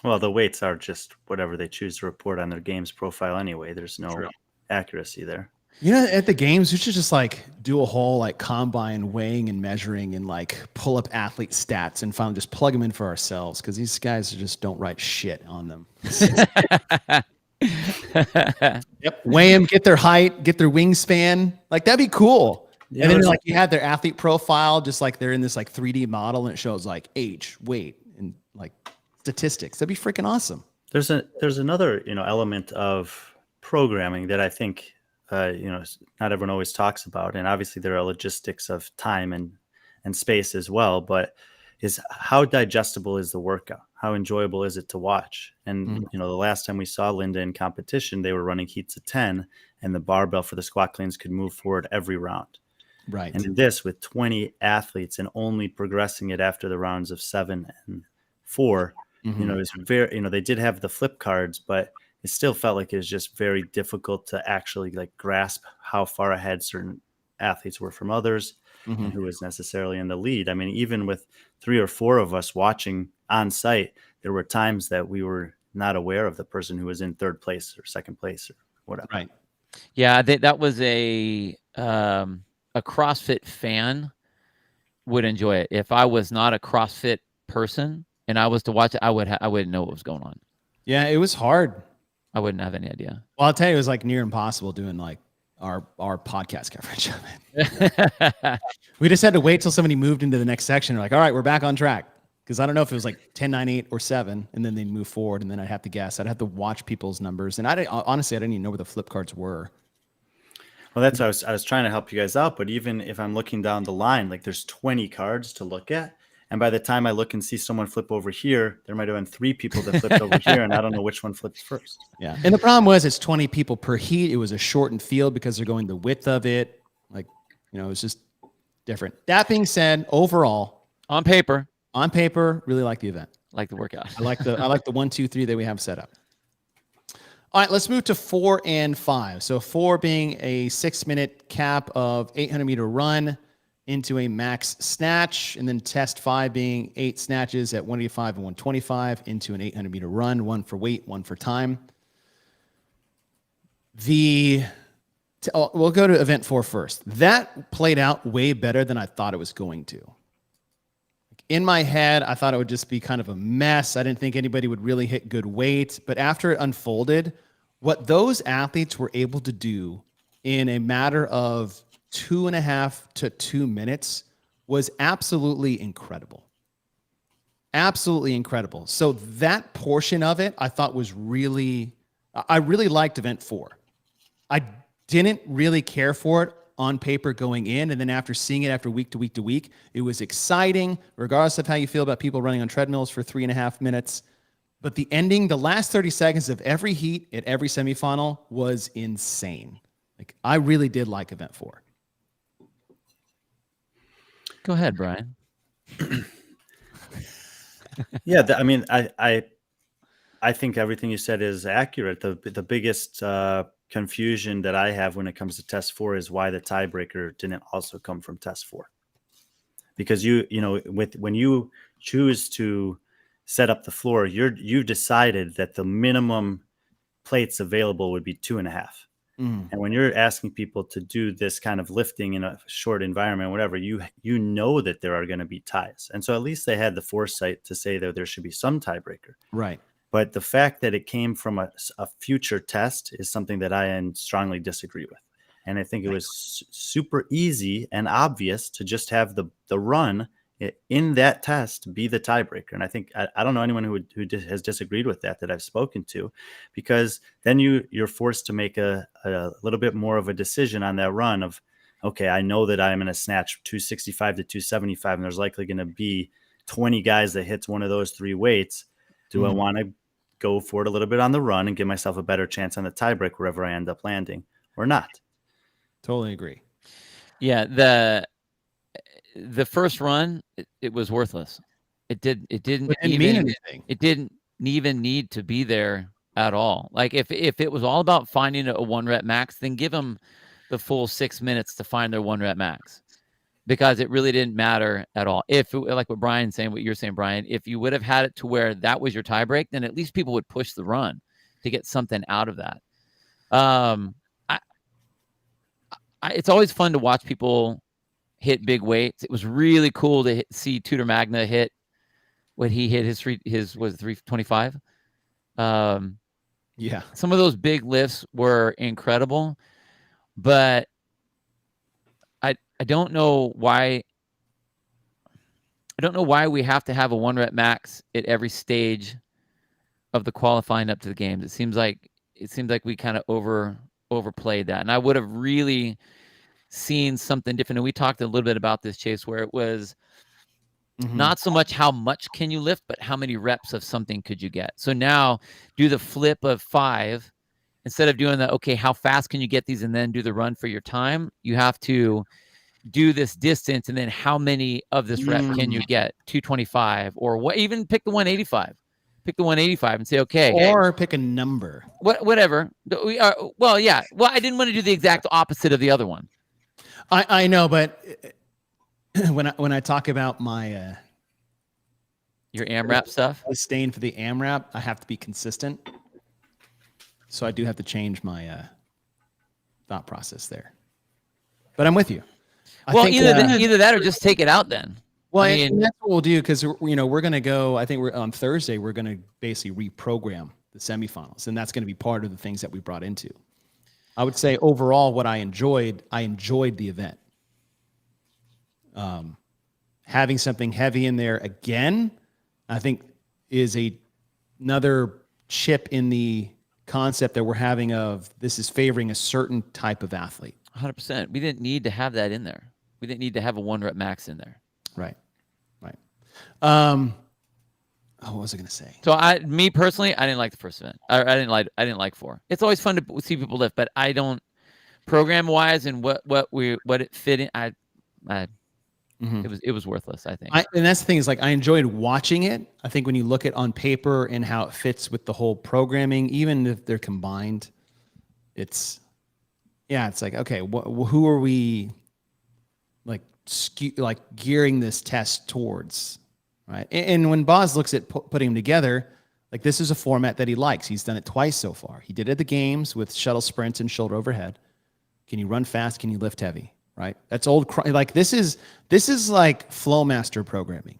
Speaker 3: Well, the weights are just whatever they choose to report on their games profile anyway. There's no accuracy there.
Speaker 1: You know, at the games, we should just like do a whole like combine weighing and measuring and like pull up athlete stats and finally just plug them in for ourselves because these guys just don't write shit on them. Yep. Weigh them, get their height, get their wingspan. Like that'd be cool. Yeah, and then like you had their athlete profile, just like they're in this like 3D model and it shows like age, weight, and like statistics. That'd be freaking awesome.
Speaker 3: There's another, element of programming that I think, not everyone always talks about. And obviously there are logistics of time and space as well, but is how digestible is the workout? How enjoyable is it to watch? And, the last time we saw Linda in competition, they were running heats of 10 and the barbell for the squat cleans could move forward every round.
Speaker 1: Right.
Speaker 3: And in this, with 20 athletes and only progressing it after the rounds of 7 and 4, it's very, they did have the flip cards, but it still felt like it was just very difficult to actually like grasp how far ahead certain athletes were from others and who was necessarily in the lead. I mean, even with 3 or 4 of us watching on site, there were times that we were not aware of the person who was in 3rd place or 2nd place or whatever.
Speaker 1: Right.
Speaker 4: Yeah, that was a CrossFit fan would enjoy it. If I was not a CrossFit person and I was to watch it, I wouldn't know what was going on.
Speaker 1: Yeah, it was hard.
Speaker 4: I wouldn't have any idea.
Speaker 1: Well, I'll tell you, it was like near impossible doing like our podcast coverage of it. We just had to wait till somebody moved into the next section. We're like, all right, we're back on track. Because I don't know if it was like 10, 9, 8, or 7, and then they'd move forward, and then I'd have to guess. I'd have to watch people's numbers, and honestly, I didn't even know where the flip cards were.
Speaker 3: Well, that's I was trying to help you guys out, but even if I'm looking down the line, like there's 20 cards to look at, and by the time I look and see someone flip over here, there might have been 3 people that flipped over here, and I don't know which one flipped first.
Speaker 1: Yeah, and the problem was it's 20 people per heat. It was a shortened field because they're going the width of it. Like, it was just different. That being said, overall,
Speaker 4: on paper,
Speaker 1: really like the event.
Speaker 4: Like the workout.
Speaker 1: I like the 1, 2, 3 that we have set up. All right, let's move to 4 and 5. So 4 being a 6-minute cap of 800-meter run into a max snatch, and then test 5 being 8 snatches at 185 and 125 into an 800-meter run, 1 for weight, 1 for time. We'll go to event 4 first. That played out way better than I thought it was going to. In my head, I thought it would just be kind of a mess. I didn't think anybody would really hit good weight. But after it unfolded, what those athletes were able to do in a matter of 2.5 to 2 minutes was absolutely incredible. Absolutely incredible. So that portion of it, I thought was I really liked event 4. I didn't really care for it on paper going in, and then after seeing it after week to week to week, it was exciting, regardless of how you feel about people running on treadmills for 3.5 minutes. But the last 30 seconds of every heat at every semifinal was insane. Like, I really did like event 4.
Speaker 4: Go ahead, Brian.
Speaker 3: Yeah, I mean, I think everything you said is accurate. The biggest confusion that I have when it comes to test 4 is why the tiebreaker didn't also come from test 4. Because when you choose to set up the floor, you decided that the minimum plates available would be 2.5.
Speaker 1: Mm.
Speaker 3: And when you're asking people to do this kind of lifting in a short environment, whatever, you know that there are going to be ties. And so at least they had the foresight to say that there should be some tiebreaker.
Speaker 1: Right.
Speaker 3: But the fact that it came from a future test is something that I strongly disagree with. And I think it was super easy and obvious to just have the run in that test be the tiebreaker. And I think I don't know anyone who has disagreed with that I've spoken to, because then you're forced to make a little bit more of a decision on that run of, okay, I know that I'm going to snatch 265 to 275, and there's likely going to be 20 guys that hits one of those 3 weights. Do I want to go for it a little bit on the run and give myself a better chance on the tiebreak wherever I end up landing, or not?
Speaker 1: Totally agree.
Speaker 4: Yeah, the first run, it was worthless. It didn't
Speaker 1: mean anything.
Speaker 4: It didn't even need to be there at all. Like if it was all about finding a 1 rep max, then give them the full 6 minutes to find their 1 rep max, because it really didn't matter at all. If like what Brian's saying, what you're saying, Brian, if you would have had it to where that was your tie break, then at least people would push the run to get something out of that. It's always fun to watch people hit big weights. It was really cool to see Tudor Magna hit what he hit his was 325.
Speaker 1: Yeah.
Speaker 4: Some of those big lifts were incredible, but I don't know why. I don't know why we have to have a 1 rep max at every stage of the qualifying up to the games. It seems like we kind of overplayed that, and I would have really seen something different. And we talked a little bit about this, Chase, where it was not so much how much can you lift, but how many reps of something could you get. So now do the flip of 5 instead of doing the, okay, how fast can you get these and then do the run for your time? You have to do this distance, and then how many of this rep can you get? 225, or what? Even pick the 185. Pick the 185 and say, okay,
Speaker 1: or pick a number.
Speaker 4: Whatever. Well, yeah. Well, I didn't want to do the exact opposite of the other one.
Speaker 1: I know, but when I talk about my
Speaker 4: your AMRAP stuff,
Speaker 1: disdain for the AMRAP, I have to be consistent. So I do have to change my thought process there. But I'm with you.
Speaker 4: Well, either that or just take it out then.
Speaker 1: Well, I mean, that's what we'll do, because we're going to go. I think we're on Thursday. We're going to basically reprogram the semifinals, and that's going to be part of the things that we brought into. I would say overall, what I enjoyed the event. Having something heavy in there again, I think, is another chip in the concept that we're having of this is favoring a certain type of athlete.
Speaker 4: 100%. We didn't need to have that in there. We didn't need to have a 1 rep max in there.
Speaker 1: Right. What was I going to say?
Speaker 4: So me personally, I didn't like the first event. I didn't like 4. It's always fun to see people lift, but I don't, program wise and what it fit in. It was worthless, I think.
Speaker 1: And that's the thing, is like I enjoyed watching it. I think when you look at on paper and how it fits with the whole programming, even if they're combined, it's like, okay, who are we like gearing this test towards, right? And when Boz looks at putting them together, like this is a format that he likes. He's done it twice so far. He did it at the games with shuttle sprints and shoulder overhead. Can you run fast? Can you lift heavy? Right? That's old. Like this is like Flowmaster programming.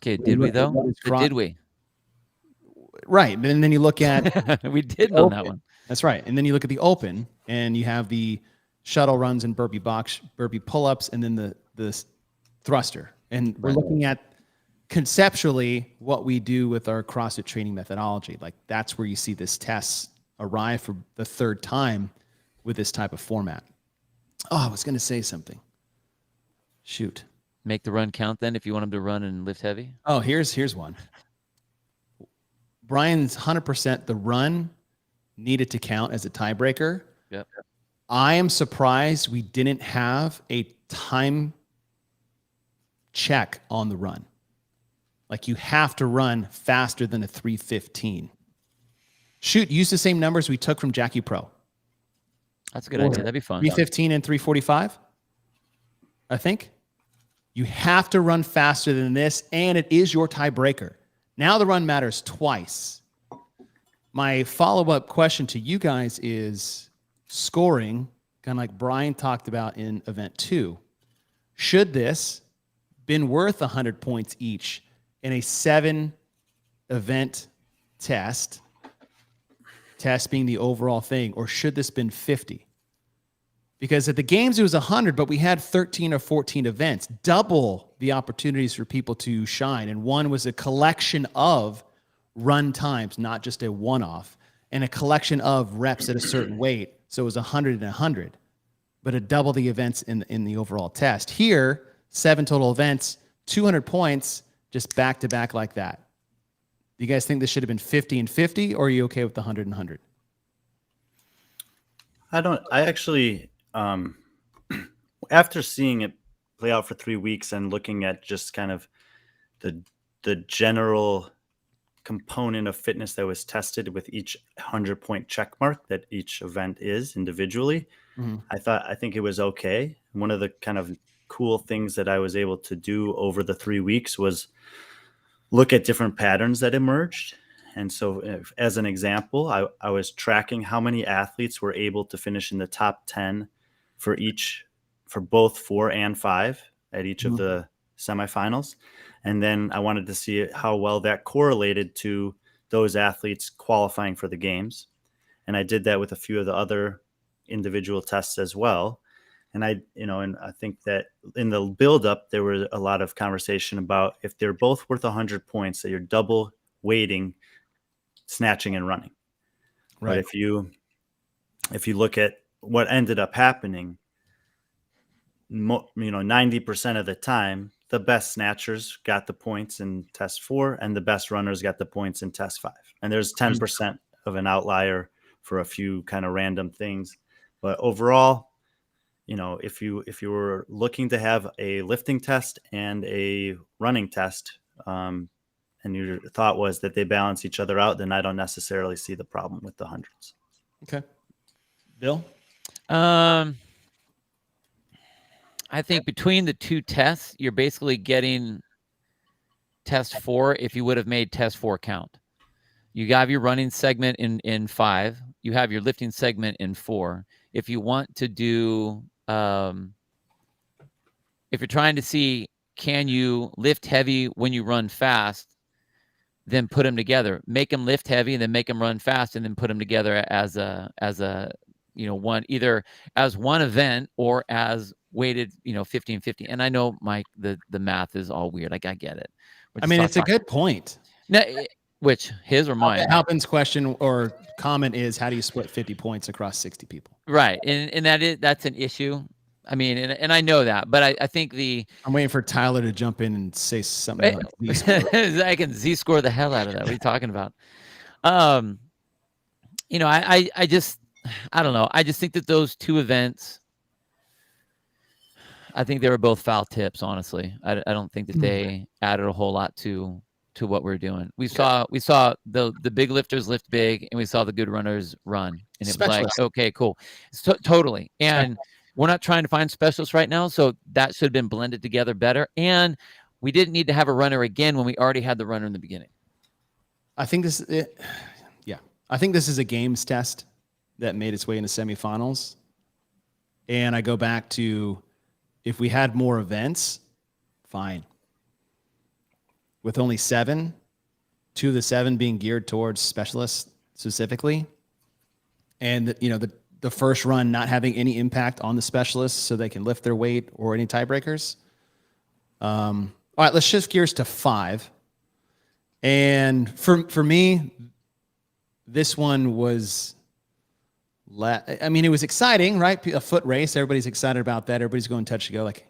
Speaker 4: Okay, did we though? Did we?
Speaker 1: Right, and then you look at
Speaker 4: we did on that one.
Speaker 1: That's right, and then you look at the open, and you have the shuttle runs and burpee pull-ups, and then the thruster. And we're looking at conceptually what we do with our CrossFit training methodology. Like that's where you see this test arrive for the 3rd time with this type of format. Oh, I was going to say something. Shoot.
Speaker 4: Make the run count then if you want them to run and lift heavy.
Speaker 1: Oh, here's one. Brian's 100%. The run needed to count as a tiebreaker.
Speaker 4: Yep.
Speaker 1: I am surprised we didn't have a time check on the run. Like you have to run faster than a 3:15. Shoot, use the same numbers we took from Jackie Pro.
Speaker 4: That's a good idea. That'd be fun.
Speaker 1: 3:15 and 3:45, I think. You have to run faster than this, and it is your tiebreaker. Now the run matters twice. My follow-up question to you guys is scoring, kind of like Brian talked about in event 2. Should this been worth 100 points each in a 7-event test being the overall thing, or should this been 50? Because at the games it was 100, but we had 13 or 14 events, double the opportunities for people to shine. And one was a collection of run times, not just a one-off, and a collection of reps at a certain weight. So it was 100 and 100, but it double the events in the overall test. Here, 7 total events, 200 points, just back to back like that. Do you guys think this should have been 50 and 50, or are you okay with the 100 and 100?
Speaker 3: I actually, after seeing it play out for 3 weeks and looking at just kind of the general component of fitness that was tested with each 100-point check mark that each event is individually, I think it was okay. One of the kind of cool things that I was able to do over the 3 weeks was look at different patterns that emerged. And so as an example, I was tracking how many athletes were able to finish in the top 10 for both 4 and 5 at each of the semifinals. And then I wanted to see how well that correlated to those athletes qualifying for the games. And I did that with a few of the other individual tests as well. And I think that in the buildup, there was a lot of conversation about if they're both worth 100 points, that you're double weighting snatching and running. Right. But if you look at what ended up happening, 90% of the time, the best snatchers got the points in test 4 and the best runners got the points in test 5. And there's 10% of an outlier for a few kind of random things. But overall, if you were looking to have a lifting test and a running test, and your thought was that they balance each other out, then I don't necessarily see the problem with the hundreds.
Speaker 1: Okay. Bill?
Speaker 4: I think between the two tests, you're basically getting test 4 if you would have made test 4 count. You have your running segment in 5. You have your lifting segment in 4. If you want to do, if you're trying to see, can you lift heavy when you run fast, then put them together. Make them lift heavy and then make them run fast, and then put them together as a one, either as one event or as weighted 50-50. And I know, Mike, the math is all weird. Like, I get it.
Speaker 1: I mean, it's a good point.
Speaker 4: No, which his or mine?
Speaker 1: Halpin's question or comment is, how do you split 50 points across 60 people?
Speaker 4: Right, and that's an issue. I mean, and I know that, but I think
Speaker 1: I'm waiting for Tyler to jump in and say something about Z-score.
Speaker 4: I can Z-score the hell out of that. What are you talking about? I don't know. I just think that those two events, I think they were both foul tips, honestly. I don't think that they added a whole lot to what we're doing. We saw the big lifters lift big, and we saw the good runners run. And it was like, okay, cool. Totally. And we're not trying to find specialists right now, so that should have been blended together better. And we didn't need to have a runner again when we already had the runner in the beginning.
Speaker 1: I think this is a games test that made its way into semifinals. And I go back to, if we had more events, fine. With only 7, 2 of the 7 being geared towards specialists specifically, and the first run not having any impact on the specialists so they can lift their weight or any tiebreakers. All right, let's shift gears to 5. And for me, this one was, it was exciting, right? A foot race. Everybody's excited about that. Everybody's going touch to go. Like,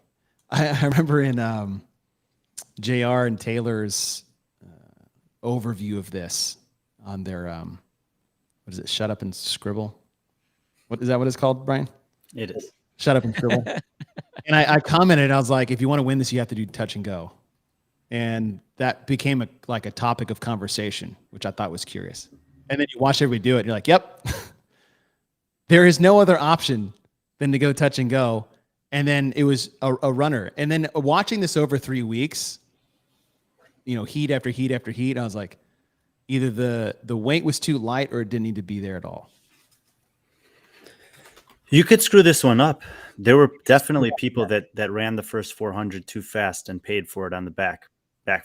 Speaker 1: I remember in JR and Taylor's overview of this on their, what is it? Shut Up and Scribble. What is that? What it's called, Brian?
Speaker 3: It is.
Speaker 1: Shut up and scribble. And I commented, I was like, if you want to win this, you have to do touch and go. And that became a topic of conversation, which I thought was curious. And then you watch everybody do it, and you're like, yep. There is no other option than to go touch and go. And then it was a runner. And then watching this over 3 weeks, heat after heat after heat, I was like, either the weight was too light or it didn't need to be there at all.
Speaker 3: You could screw this one up. There were definitely people that ran the first 400 too fast and paid for it on the back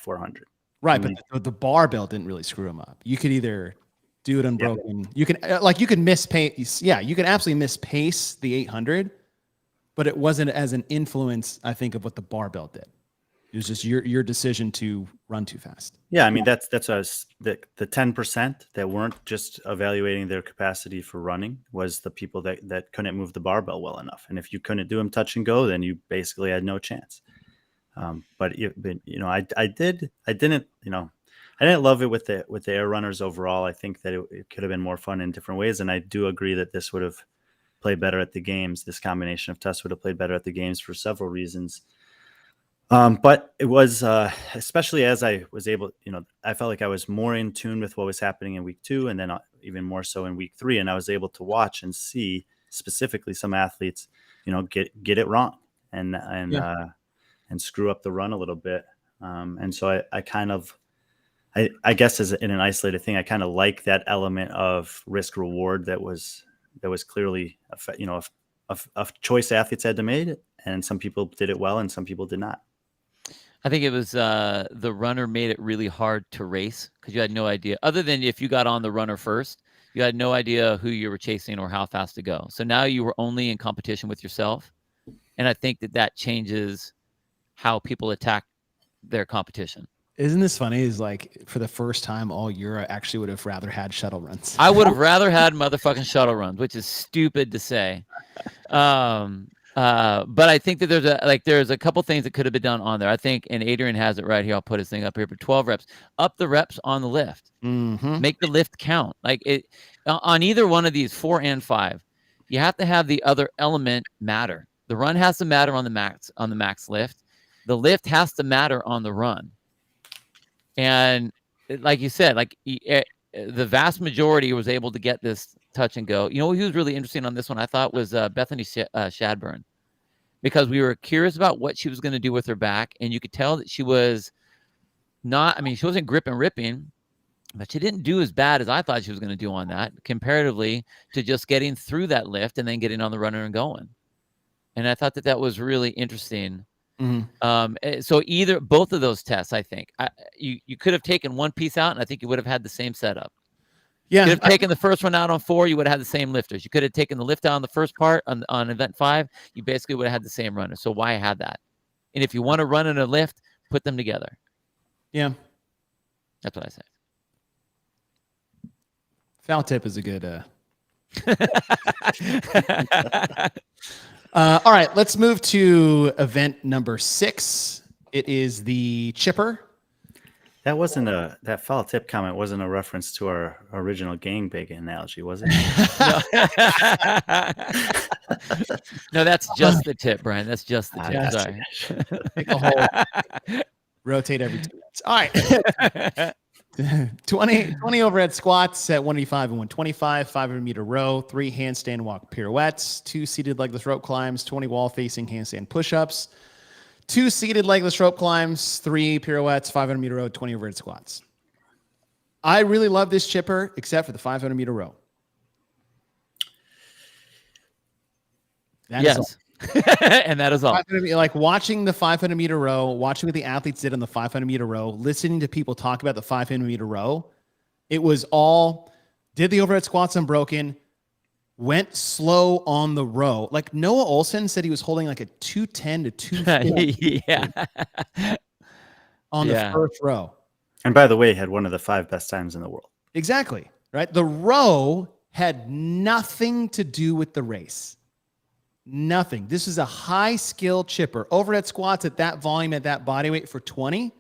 Speaker 3: 400.
Speaker 1: Right, but the barbell didn't really screw them up. You could either do it unbroken. Yeah. You can miss pace. Yeah, you can absolutely miss pace the 800, but it wasn't as an influence, I think, of what the barbell did. It was just your decision to run too fast.
Speaker 3: Yeah, I mean that's what I was, the 10% that weren't just evaluating their capacity for running was the people that couldn't move the barbell well enough. And if you couldn't do them touch and go, then you basically had no chance. But I didn't love it with the air runners overall. I think that it could have been more fun in different ways. And I do agree that this would have played better at the games. This combination of tests would have played better at the games for several reasons. But it was, especially as I was able, I felt like I was more in tune with what was happening in week 2 and then even more so in week 3. And I was able to watch and see specifically some athletes, get it wrong and screw up the run a little bit. And so I kind of, I guess as in an isolated thing, I kind of like that element of risk reward that was clearly, a choice athletes had to make it. And some people did it well and some people did not.
Speaker 4: I think it was the runner made it really hard to race because you had no idea. Other than if you got on the runner first, you had no idea who you were chasing or how fast to go. So now you were only in competition with yourself. And I think that changes how people attack their competition.
Speaker 1: Isn't this funny? Is like for the first time all year, I actually would have rather had shuttle runs.
Speaker 4: I would have rather had motherfucking shuttle runs, which is stupid to say. But I think that there's a couple things that could have been done on there. I think, and Adrian has it right here. I'll put his thing up here for 12 reps. Up the reps on the lift.
Speaker 1: Mm-hmm.
Speaker 4: Make the lift count. Like it on either one of these 4 and 5. You have to have the other element matter. The run has to matter on the max lift. The lift has to matter on the run. And like you said, the vast majority was able to get this touch and go. Who was really interesting on this one, I thought, was Bethany Shadburn, because we were curious about what she was going to do with her back. And you could tell that she was she wasn't grip and ripping, but she didn't do as bad as I thought she was going to do on that comparatively to just getting through that lift and then getting on the runner and going. And I thought that was really interesting.
Speaker 1: Mm-hmm.
Speaker 4: So both of those tests, I think you could have taken one piece out and I think you would have had the same setup.
Speaker 1: Yeah.
Speaker 4: You could have taken the first one out on 4, you would have had the same lifters. You could have taken the lift out on the first part on event 5, you basically would have had the same runner. So why have that? And if you want to run in a lift, put them together.
Speaker 1: Yeah.
Speaker 4: That's what I say.
Speaker 1: Foul tip is a good all right, let's move to event number 6. It is the chipper.
Speaker 3: That foul tip comment wasn't a reference to our original gangbang analogy, was it?
Speaker 4: No, that's just the tip, Brian. That's just the tip. Sorry.
Speaker 1: Take a whole rotate every 2 minutes. All right. 20 overhead squats at 185 and 125, 500-meter row, 3 handstand walk pirouettes, 2 seated legless rope climbs, 20 wall-facing handstand push-ups, 2 seated legless rope climbs, 3 pirouettes, 500-meter row, 20 overhead squats. I really love this chipper, except for the 500-meter row.
Speaker 4: Yes. And that is all.
Speaker 1: Like watching the 500-meter row, watching what the athletes did on the 500-meter row, listening to people talk about the 500-meter row, it was all did the overhead squats unbroken, went slow on the row. Like Noah Olson said he was holding like a 210 to 240 on the first row.
Speaker 3: And by the way, had one of the 5 best times in the world.
Speaker 1: Exactly, right? The row had nothing to do with the race. Nothing. This is a high skill chipper. Overhead squats at that volume, at that body weight for 20,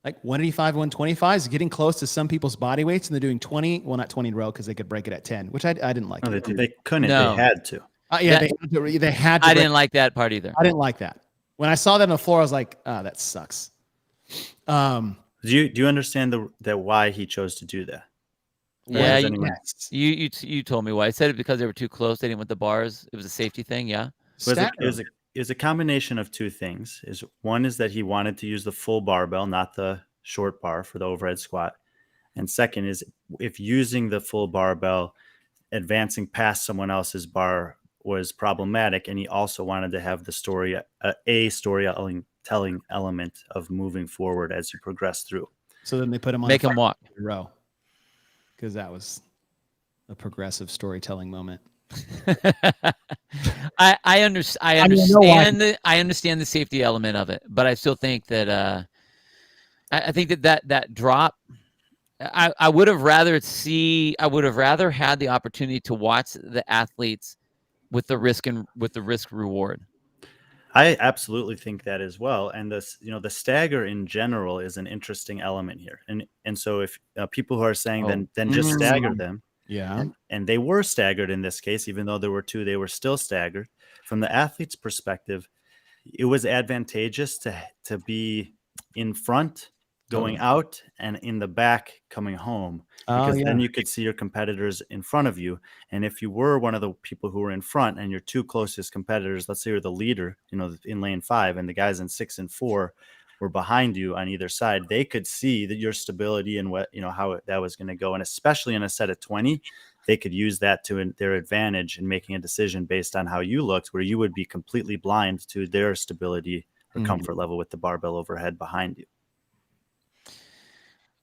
Speaker 1: like 185, 125 is getting close to some people's body weights, and they're doing 20. Well, not 20 in a row because they could break it at 10, which I didn't like.
Speaker 3: No, they couldn't.
Speaker 4: No.
Speaker 3: They had to.
Speaker 1: Yeah, they had to.
Speaker 4: I didn't like that part either.
Speaker 1: I didn't like that. When I saw that on the floor, I was like, oh, that sucks.
Speaker 3: Do you understand that why he chose to do that?
Speaker 4: Yeah, you told me why. I said it because they were too close. They didn't want the bars. It was a safety thing. Yeah.
Speaker 3: It was a combination of two things. One is that he wanted to use the full barbell, not the short bar for the overhead squat. And second is if using the full barbell, advancing past someone else's bar was problematic, and he also wanted to have the storytelling element of moving forward as you progress through.
Speaker 1: So then they put him on
Speaker 4: make him walk
Speaker 1: row, because that was a progressive storytelling moment.
Speaker 4: I understand the safety element of it, but I still think that I think that drop. I would have rather had the opportunity to watch the athletes with the risk reward.
Speaker 3: I absolutely think that as well. And the stagger in general is an interesting element here. And so if people who are saying then just stagger them.
Speaker 1: Yeah.
Speaker 3: And they were staggered in this case, even though there were two, they were still staggered. From the athlete's perspective, it was advantageous to be in front going out and in the back coming home, because then you could see your competitors in front of you. And if you were one of the people who were in front and your two closest competitors, let's say you're the leader, in lane 5, and the guys in 6 and 4 were behind you on either side, they could see that your stability and how that was going to go. And especially in a set of 20, they could use that to their advantage in making a decision based on how you looked, where you would be completely blind to their stability or comfort level with the barbell overhead behind you.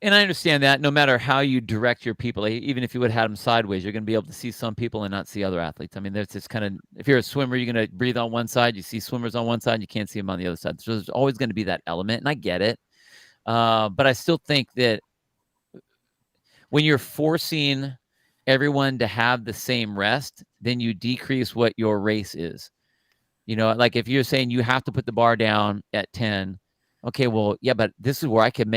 Speaker 4: And I understand that no matter how you direct your people, even if you would have had them sideways, you're going to be able to see some people and not see other athletes. I mean, there's this kind of, if you're a swimmer, you're going to breathe on one side, you see swimmers on one side, you can't see them on the other side. So there's always going to be that element, and I get it. But I still think that when you're forcing everyone to have the same rest, then you decrease what your race is. Like if you're saying you have to put the bar down at 10, okay, well, yeah, but this is where I could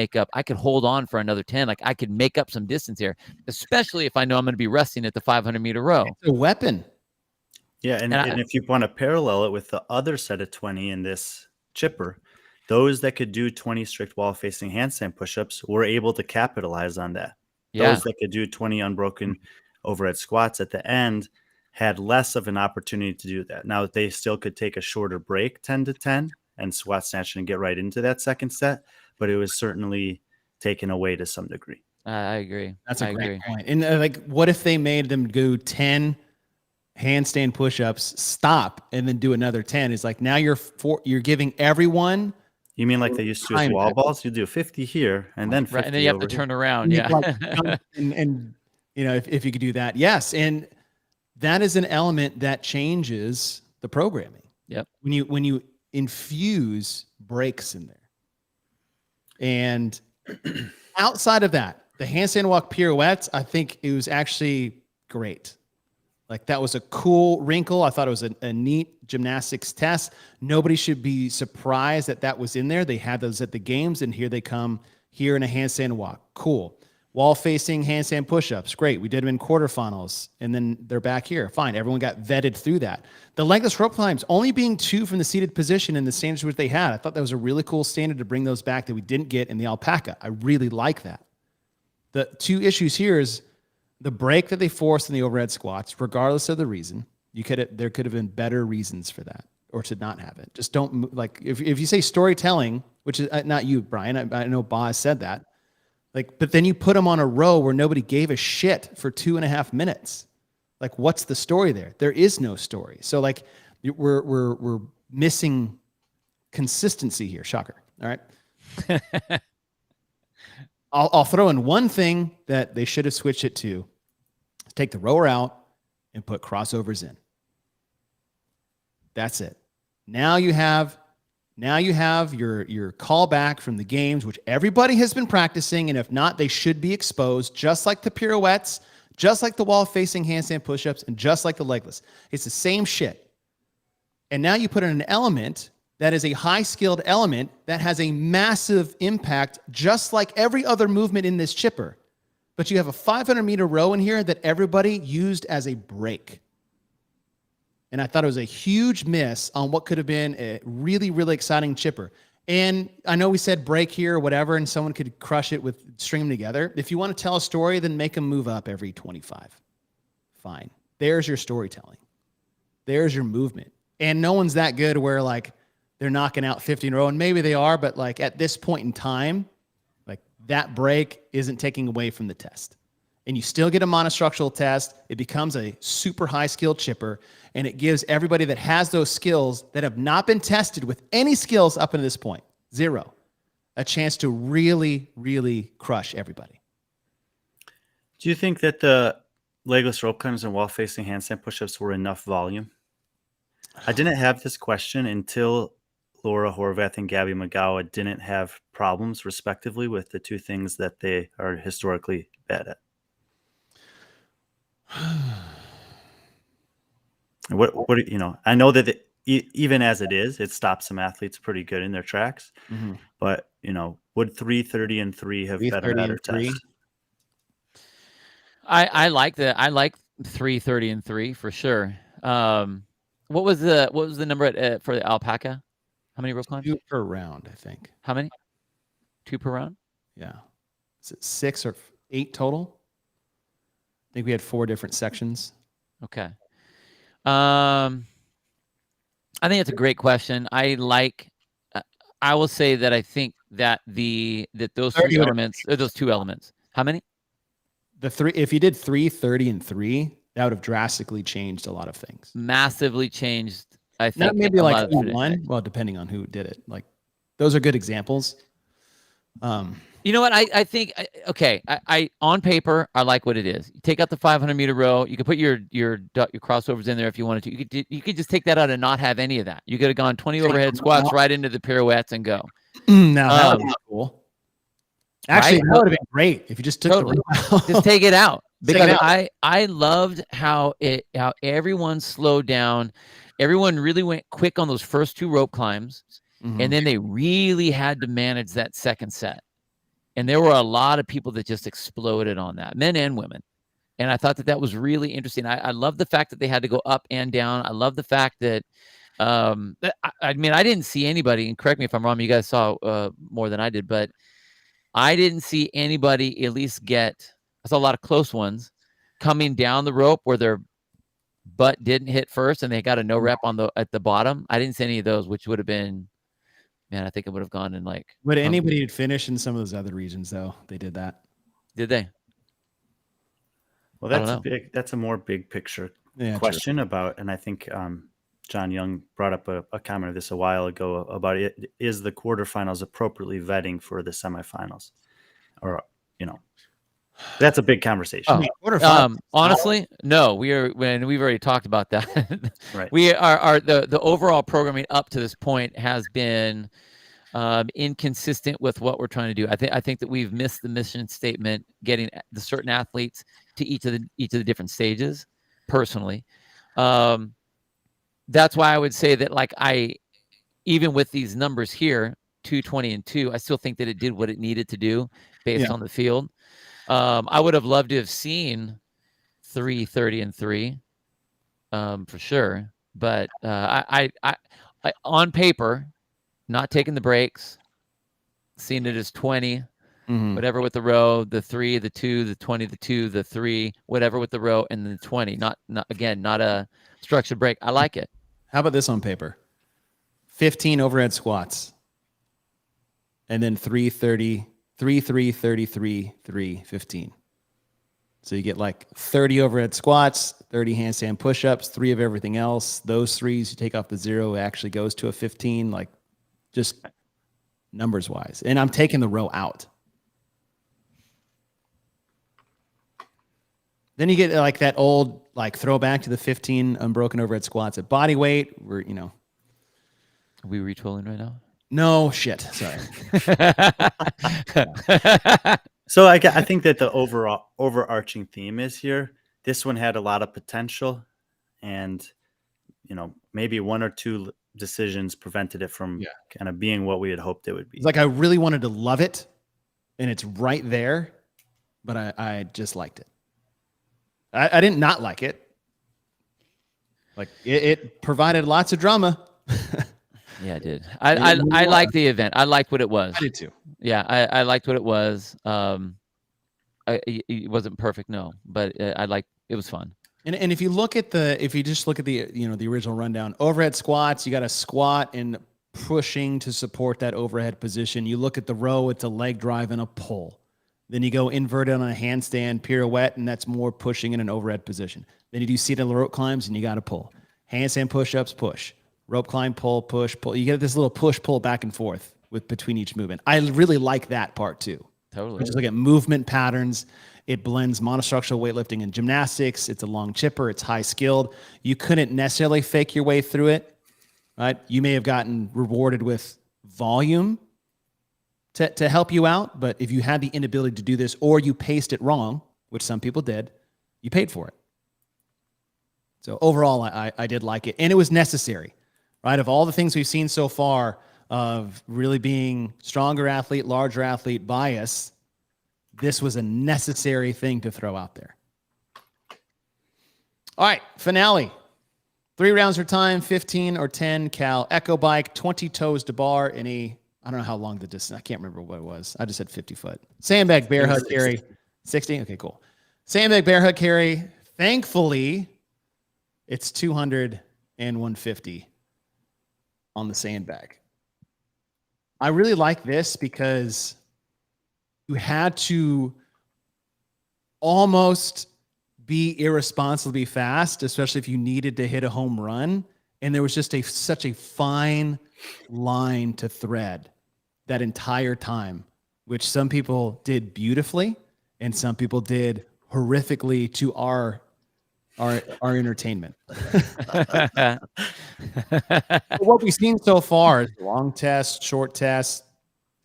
Speaker 4: hold on for another 10. Like I could make up some distance here, especially if I know I'm going to be resting at the 500-meter row.
Speaker 1: It's a weapon.
Speaker 3: Yeah, and if you want to parallel it with the other set of 20 in this chipper, those that could do 20 strict wall-facing handstand push-ups were able to capitalize on that. Yeah. Those that could do 20 unbroken overhead squats at the end had less of an opportunity to do that. Now, they still could take a shorter break, 10 to 10, and squat snatch and get right into that second set, but it was certainly taken away to some degree.
Speaker 4: I agree.
Speaker 1: That's a great point. And what if they made them do 10 handstand push-ups, stop, and then do another 10? It's like now you're giving everyone.
Speaker 3: You mean like they used to with wall balls? You do 50 here and then 50
Speaker 4: and then you have to turn around. Yeah.
Speaker 1: and if you could do that, yes. And that is an element that changes the programming.
Speaker 4: Yep.
Speaker 1: When you infuse breaks in there. And outside of that, the handstand walk pirouettes, I think it was actually great. Like that was a cool wrinkle. I thought it was a neat gymnastics test. Nobody should be surprised that was in there. They had those at the games, and here they come here in a handstand walk. Cool. Wall facing handstand push-ups. Great. We did them in quarterfinals, and then they're back here. Fine. Everyone got vetted through that. The legless rope climbs only being 2 from the seated position in the standards which they had. I thought that was a really cool standard to bring those back that we didn't get in the alpaca. I really like that. The 2 issues here is the break that they forced in the overhead squats, regardless of the reason. There could have been better reasons for that, or to not have it. Just don't, like, if you say storytelling, which is not you, Brian. I know Boz said that. But then you put them on a row where nobody gave a shit for 2.5 minutes. Like, what's the story there? There is no story. So we're missing consistency here. Shocker. All right. I'll throw in one thing that they should have switched it to. Take the rower out and put crossovers in. That's it. Now you have your callback from the games, which everybody has been practicing, and if not, they should be exposed, just like the pirouettes, just like the wall-facing handstand push-ups, and just like the legless. It's the same shit. And now you put in an element that is a high-skilled element that has a massive impact, just like every other movement in this chipper. But you have a 500-meter row in here that everybody used as a break. And I thought it was a huge miss on what could have been a really, really exciting chipper. And I know we said break here or whatever, and someone could crush it with string them together. If you want to tell a story, then make them move up every 25. Fine. There's your storytelling. There's your movement. And no one's that good where like they're knocking out 50 in a row. And maybe they are, but like at this point in time, like that break isn't taking away from the test. And you still get a monostructural test. It becomes a super high skill chipper. And it gives everybody that has those skills that have not been tested with any skills up until this point, 0, a chance to really, really crush everybody.
Speaker 3: Do you think that the legless rope climbs and wall facing handstand push-ups were enough volume? I didn't have this question until Laura Horvath and Gabby McGowan didn't have problems, respectively, with the two things that they are historically bad at. What you know? I know that even as it is, it stops some athletes pretty good in their tracks.
Speaker 1: Mm-hmm.
Speaker 3: But you know, would 3:30 and 3 have been a better test?
Speaker 4: I like 3:30 and 3 for sure. What was the number for the alpaca? How many rope climbs?
Speaker 1: 2 per round, I think.
Speaker 4: How many? 2 per round?
Speaker 1: Yeah. Is it 6 or 8 total? I think we had 4 different sections.
Speaker 4: Okay. I think it's a great question. I will say that I think that those 3 elements, or those 2 elements. How many?
Speaker 1: If you did 3, 30, and 3, that would have drastically changed a lot of things.
Speaker 4: Massively changed. I think
Speaker 1: not maybe like 1. Well, depending on who did it. Like those are good examples.
Speaker 4: You know what? I think okay. I on paper I like what it is. You take out the 500-meter row. You could put your crossovers in there if you wanted to. You could just take that out and not have any of that. You could have gone 20 overhead squats right into the pirouettes and go.
Speaker 1: Now that would be cool. Actually,
Speaker 4: right?
Speaker 1: that would have been great if you just took
Speaker 4: totally. Just take it out. Because I loved how everyone slowed down. Everyone really went quick on those first 2 rope climbs, and then they really had to manage that second set. And there were a lot of people that just exploded on that, men and women. And I thought that was really interesting. I love the fact that they had to go up and down. I love the fact that, I mean, I didn't see anybody, and correct me if I'm wrong, you guys saw more than I did, but I didn't see anybody at least I saw a lot of close ones coming down the rope where their butt didn't hit first and they got a no rep at the bottom. I didn't see any of those, which would have been, man, I think it would have gone in like.
Speaker 1: Would anybody finish in some of those other regions though? They did that.
Speaker 4: Did they?
Speaker 3: Well, that's a more big picture question about, and I think John Young brought up a comment of this a while ago about it. Is the quarterfinals appropriately vetting for the semifinals? Or, you know, that's a big conversation.
Speaker 4: Honestly, no, we've already talked about that.
Speaker 3: Right.
Speaker 4: We are the overall programming up to this point has been inconsistent with what we're trying to do. I think that we've missed the mission statement, getting the certain athletes to each of the different stages. Personally, that's why I would say that, like, even with these numbers here, 220 and 2, I still think that it did what it needed to do based on the field. I would have loved to have seen 3:30 and 3, for sure. But I on paper, not taking the breaks, seeing it as 20, whatever with the row, the 3, the 2, the 20, the 2, the 3, whatever with the row, and then the 20. Not a structured break. I like it.
Speaker 1: How about this on paper? 15 overhead squats, and then 3:30, 3, 33, 3, 15. So you get like 30 overhead squats, 30 handstand push-ups, 3 of everything else. Those 3s, you take off the 0, it actually goes to a 15, like just numbers wise. And I'm taking the row out. Then you get like that old, like throwback to the 15 unbroken overhead squats at body weight. Are
Speaker 4: we retooling right now?
Speaker 1: No shit. Sorry.
Speaker 3: So I think that the overarching theme is here. This one had a lot of potential, and maybe 1 or 2 decisions prevented it from kind of being what we had hoped it would be.
Speaker 1: It's like I really wanted to love it, and it's right there, but I just liked it. I didn't not like it. Like it provided lots of drama.
Speaker 4: Yeah, it did. I liked the event. I liked what it was.
Speaker 1: I did too.
Speaker 4: Yeah, I liked what it was. It wasn't perfect, no, but I liked it was fun.
Speaker 1: And if you just look at the the original rundown, overhead squats, you got to squat and pushing to support that overhead position. You look at the row, it's a leg drive and a pull. Then you go inverted on a handstand pirouette, and that's more pushing in an overhead position. Then you do seated rope climbs, and you got to pull. Handstand push-ups, push. Rope climb, pull, push, pull. You get this little push-pull back and forth between each movement. I really like that part too.
Speaker 4: Totally.
Speaker 1: Just look at movement patterns. It blends monostructural weightlifting and gymnastics. It's a long chipper. It's high skilled. You couldn't necessarily fake your way through it, right? You may have gotten rewarded with volume to help you out, but if you had the inability to do this or you paced it wrong, which some people did, you paid for it. So overall, I did like it, and it was necessary, right? Of all the things we've seen so far of really being stronger athlete, larger athlete bias, this was a necessary thing to throw out there. All right, finale. 3 rounds for time, 15 or 10 cal echo bike, 20 toes to bar in I don't know how long the distance. I can't remember what it was. I just said 50 foot. Sandbag bear hug carry. 60? Okay, cool. Sandbag bear hug carry. Thankfully, it's 200 and 150 on the sandbag. I really like this because you had to almost be irresponsibly fast, especially if you needed to hit a home run. And there was just such a fine line to thread that entire time, which some people did beautifully and some people did horrifically to our entertainment. What we've seen so far is long test, short test,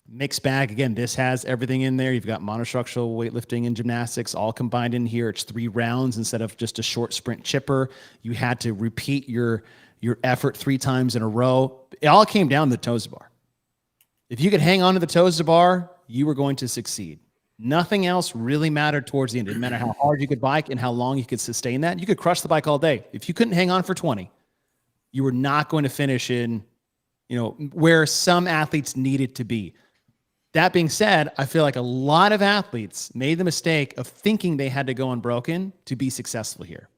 Speaker 1: mixed bag. Again, this has everything in there. You've got monostructural weightlifting and gymnastics all combined in here. It's 3 rounds instead of just a short sprint chipper. You had to repeat your effort 3 times in a row. It all came down to the toes to bar. If you could hang on to the toes to bar, you were going to succeed. Nothing else really mattered towards the end. It didn't matter how hard you could bike and how long you could sustain that. You could crush the bike all day. If you couldn't hang on for 20, you were not going to finish in, where some athletes needed to be. That being said, I feel like a lot of athletes made the mistake of thinking they had to go unbroken to be successful here,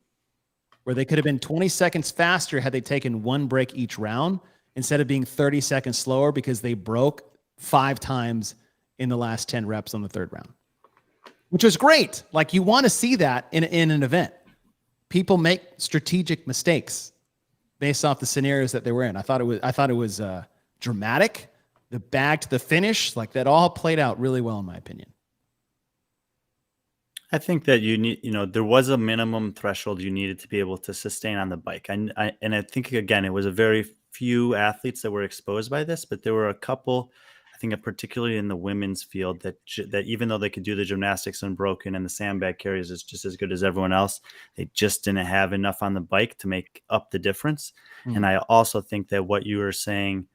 Speaker 1: where they could have been 20 seconds faster had they taken 1 break each round instead of being 30 seconds slower because they broke 5 times in the last 10 reps on the 3rd round, which was great. Like, you want to see that in an event. People make strategic mistakes based off the scenarios that they were in. I thought it was dramatic. The bag to the finish, like, that all played out really well, in my opinion.
Speaker 3: I think that there was a minimum threshold you needed to be able to sustain on the bike. And I think, again, it was a very few athletes that were exposed by this, but there were a couple, I think, particularly in the women's field, that even though they could do the gymnastics unbroken and the sandbag carries is just as good as everyone else, they just didn't have enough on the bike to make up the difference. And I also think that what you were saying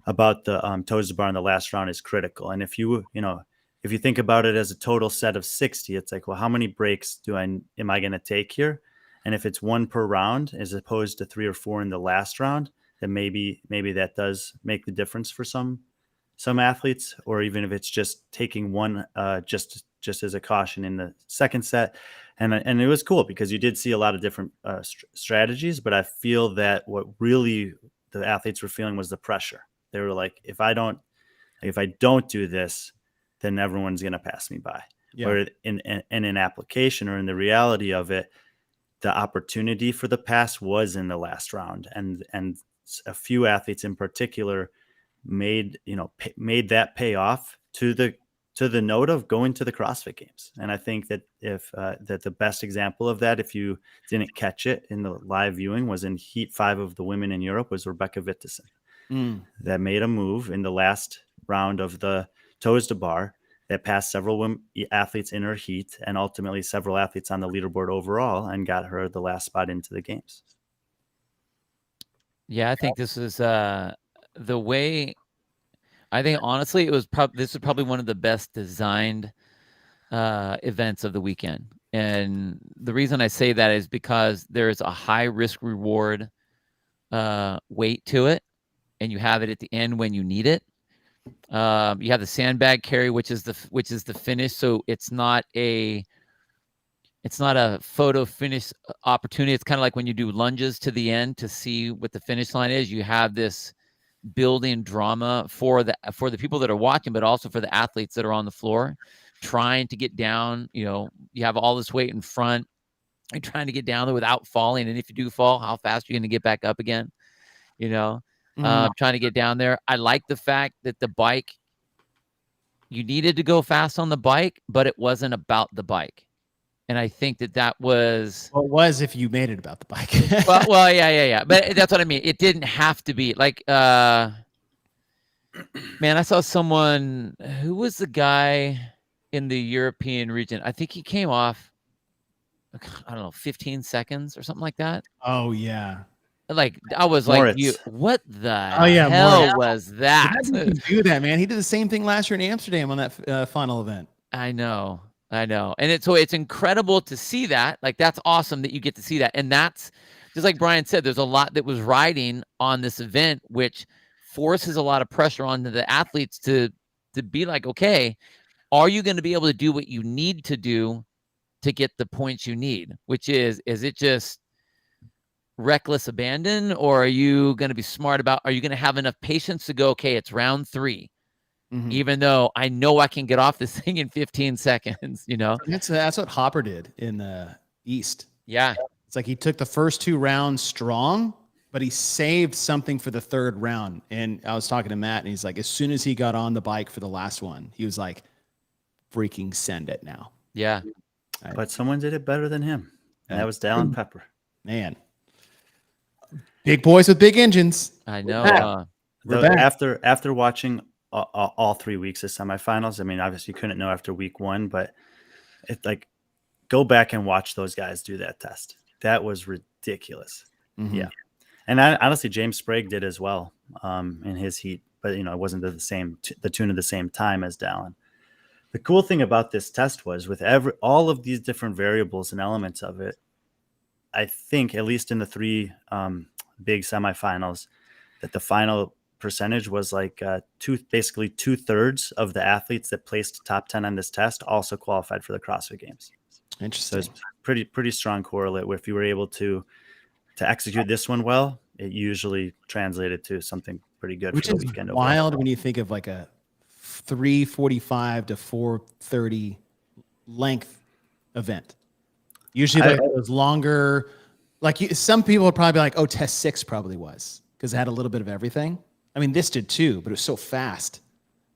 Speaker 3: about the toes to bar in the last round is critical. And if you think about it as a total set of 60, it's like, well, how many breaks am I going to take here? And if it's 1 per round as opposed to 3 or 4 in the last round, then maybe that does make the difference for some athletes, or even if it's just taking 1 just as a caution in the second set. And it was cool because you did see a lot of different strategies, but I feel that what really the athletes were feeling was the pressure. They were like, if I don't do this, then everyone's going to pass me by. Yeah. Or in application, or in the reality of it, the opportunity for the pass was in the last round. And a few athletes in particular made that pay off to the note of going to the CrossFit Games. And I think that that the best example of that, if you didn't catch it in the live viewing, was in Heat 5 of the women in Europe, was Rebecca Wittesen. That made a move in the last round of the toes to bar that passed several athletes in her heat and ultimately several athletes on the leaderboard overall, and got her the last spot into the games.
Speaker 4: Yeah, I think this is the way. I think honestly, this is probably one of the best designed events of the weekend. And the reason I say that is because there's a high risk reward weight to it, and you have it at the end when you need it. You have the sandbag carry, which is the finish. So it's not a photo finish opportunity. It's kind of like when you do lunges to the end to see what the finish line is. You have this building drama for the people that are watching, but also for the athletes that are on the floor trying to get down. You have all this weight in front. You're trying to get down there without falling. And if you do fall, how fast are you going to get back up again? Trying to get down there. I like the fact that the bike, you needed to go fast on the bike, but it wasn't about the bike. And I think that was...
Speaker 1: Well, it was if you made it about the bike.
Speaker 4: well, yeah. But that's what I mean. It didn't have to be like, man, I saw someone, who was the guy in the European region? I think he came off, I don't know, 15 seconds or something like that.
Speaker 1: Oh yeah.
Speaker 4: Like, I was
Speaker 3: Moritz.
Speaker 4: like, what the
Speaker 1: yeah,
Speaker 4: hell
Speaker 1: Moritz.
Speaker 4: was that?
Speaker 1: He doesn't do that, man. He did the same thing last year in Amsterdam on that final event.
Speaker 4: I know. And it's incredible to see that. Like, that's awesome that you get to see that. And that's just like Brian said, there's a lot that was riding on this event, which forces a lot of pressure on the athletes to be like, okay, are you going to be able to do what you need to do to get the points you need? Which is it just reckless abandon, or are you going to be smart about, are you going to have enough patience to go, okay, it's round 3. Mm-hmm. Even though I know I can get off this thing in 15 seconds,
Speaker 1: That's what Hopper did in the East.
Speaker 4: Yeah.
Speaker 1: It's like he took the first 2 rounds strong, but he saved something for the 3rd round. And I was talking to Matt, and he's like, as soon as he got on the bike for the last one, he was like, freaking send it now.
Speaker 4: Yeah.
Speaker 3: But someone did it better than him. And that was Dallin Pepper.
Speaker 1: Man. Big boys with big engines.
Speaker 4: I know.
Speaker 3: After watching all 3 weeks of semifinals, I mean, obviously you couldn't know after week 1, but it's like, go back and watch those guys do that test. That was ridiculous. Mm-hmm. Yeah. And honestly, James Sprague did as well in his heat, but it wasn't the tune of the same time as Dallin. The cool thing about this test was with all of these different variables and elements of it, I think at least in the 3 big semifinals, that the final percentage was like basically 2/3 of the athletes that placed top 10 on this test also qualified for the CrossFit Games.
Speaker 1: Interesting.
Speaker 3: So it's pretty strong correlate where if you were able to execute this one well, it usually translated to something pretty good.
Speaker 1: Which
Speaker 3: for the
Speaker 1: is
Speaker 3: weekend
Speaker 1: wild
Speaker 3: overall.
Speaker 1: when you think of like a 3:45 to 4:30 length event. Usually those longer, like some people would probably be like, oh, test 6 probably was, because it had a little bit of everything. I mean, this did too, but it was so fast.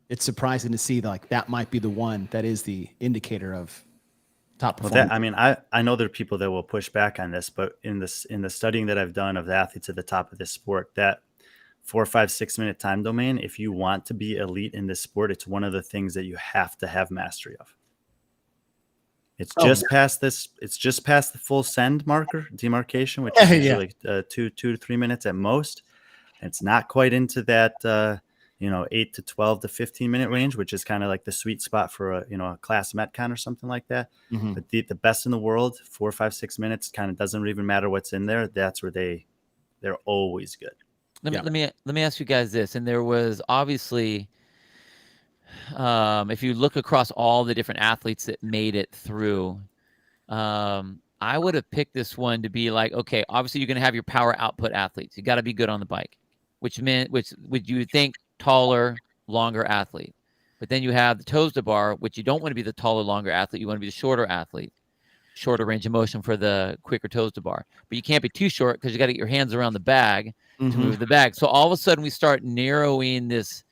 Speaker 1: It's surprising to see that might be the one that is the indicator of top performance.
Speaker 3: I know there are people that will push back on this, but in the studying that I've done of the athletes at the top of this sport, that 4, 5, 6 minute time domain, if you want to be elite in this sport, it's one of the things that you have to have mastery of. It's just past the full send marker demarcation, which is usually 2 to 3 minutes at most. It's not quite into that 8 to 12 to 15 minute range, which is kind of like the sweet spot for a class Metcon or something like that. Mm-hmm. But the best in the world, 4, 5, 6 minutes, kind of doesn't even matter what's in there. That's where they're always good.
Speaker 4: Let me ask you guys this. And there was obviously, if you look across all the different athletes that made it through, I would have picked this one to be like, okay, obviously you're going to have your power output athletes. You got to be good on the bike, which would you think taller, longer athlete. But then you have the toes to bar, which you don't want to be the taller, longer athlete. You want to be the shorter athlete, shorter range of motion for the quicker toes to bar. But you can't be too short because you got to get your hands around the bag to move the bag. So all of a sudden we start narrowing this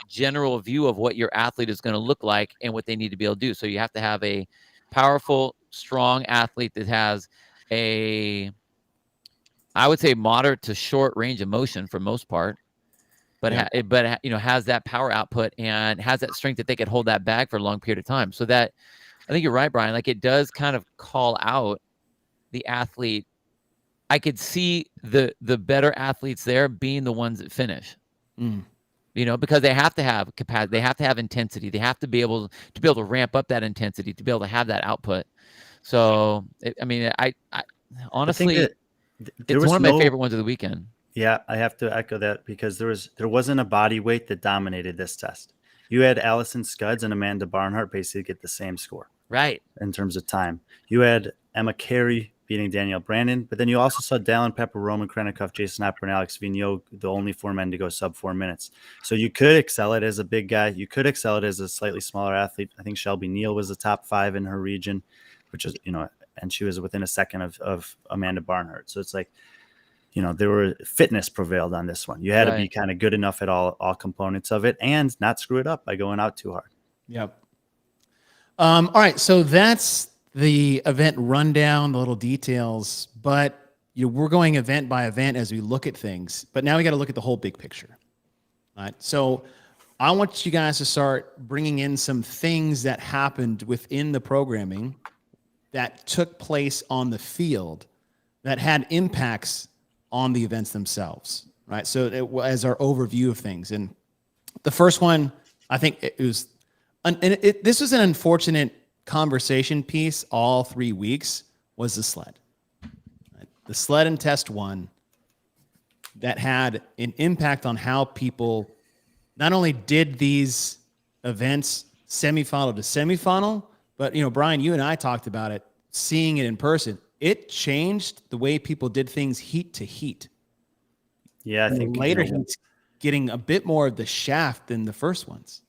Speaker 4: general view of what your athlete is going to look like and what they need to be able to do. So you have to have a powerful, strong athlete that has I would say moderate to short range of motion for most part, but has that power output and has that strength that they could hold that bag for a long period of time. So that, I think you're right, Brian. Like, it does kind of call out the athlete. I could see the better athletes there being the ones that finish. Because they have to have capacity, they have to have intensity, they have to be able to ramp up that intensity to be able to have that output. So I mean, I honestly,
Speaker 3: there
Speaker 4: it's
Speaker 3: was
Speaker 4: one of my
Speaker 3: no.
Speaker 4: favorite ones of the weekend.
Speaker 3: Yeah, I have to echo that because there wasn't a body weight that dominated this test. You had Allison Scuds and Amanda Barnhart basically get the same score
Speaker 4: Right.
Speaker 3: in terms of time. You had Emma Carey beating Danielle Brandon, but then you also saw Dallin Pepper, Roman Krennikov, Jason Hopper, and Alex Vigneault, the only 4 men to go sub 4 minutes. So you could excel it as a big guy. You could excel it as a slightly smaller athlete. I think Shelby Neal was the top 5 in her region, which is, and she was within a second of Amanda Barnhart. So it's like, there were fitness prevailed on this one. You had to be kind of good enough at all components of it and not screw it up by going out too hard.
Speaker 1: Yep. All right. So that's the event rundown, the little details, but we're going event by event as we look at things, but now we got to look at the whole big picture. All right. So I want you guys to start bringing in some things that happened within the programming that took place on the field that had impacts on the events themselves, right? So as our overview of things. And the first one, I think it was, this was an unfortunate conversation piece all 3 weeks, was the sled. Right? The sled in test 1 that had an impact on how people not only did these events semifinal to semifinal, but, Brian, you and I talked about it, seeing it in person. It changed the way people did things heat to heat.
Speaker 3: Yeah, I think
Speaker 1: later he's getting a bit more of the shaft than the first ones.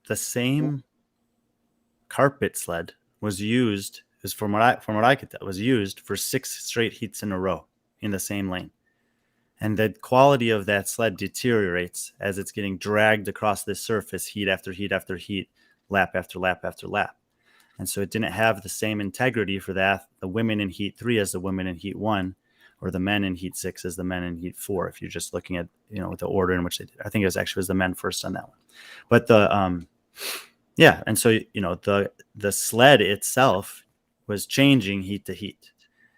Speaker 3: The same carpet sled was used, from what I could tell, was used for 6 straight heats in a row in the same lane. And the quality of that sled deteriorates as it's getting dragged across this surface heat after heat after heat, lap after lap after lap. And so it didn't have the same integrity for the women in heat 3 as the women in heat 1, or the men in heat 6 as the men in heat 4. If you're just looking at, the order in which they did. I think it was the men first on that one. But and so, the sled itself was changing heat to heat.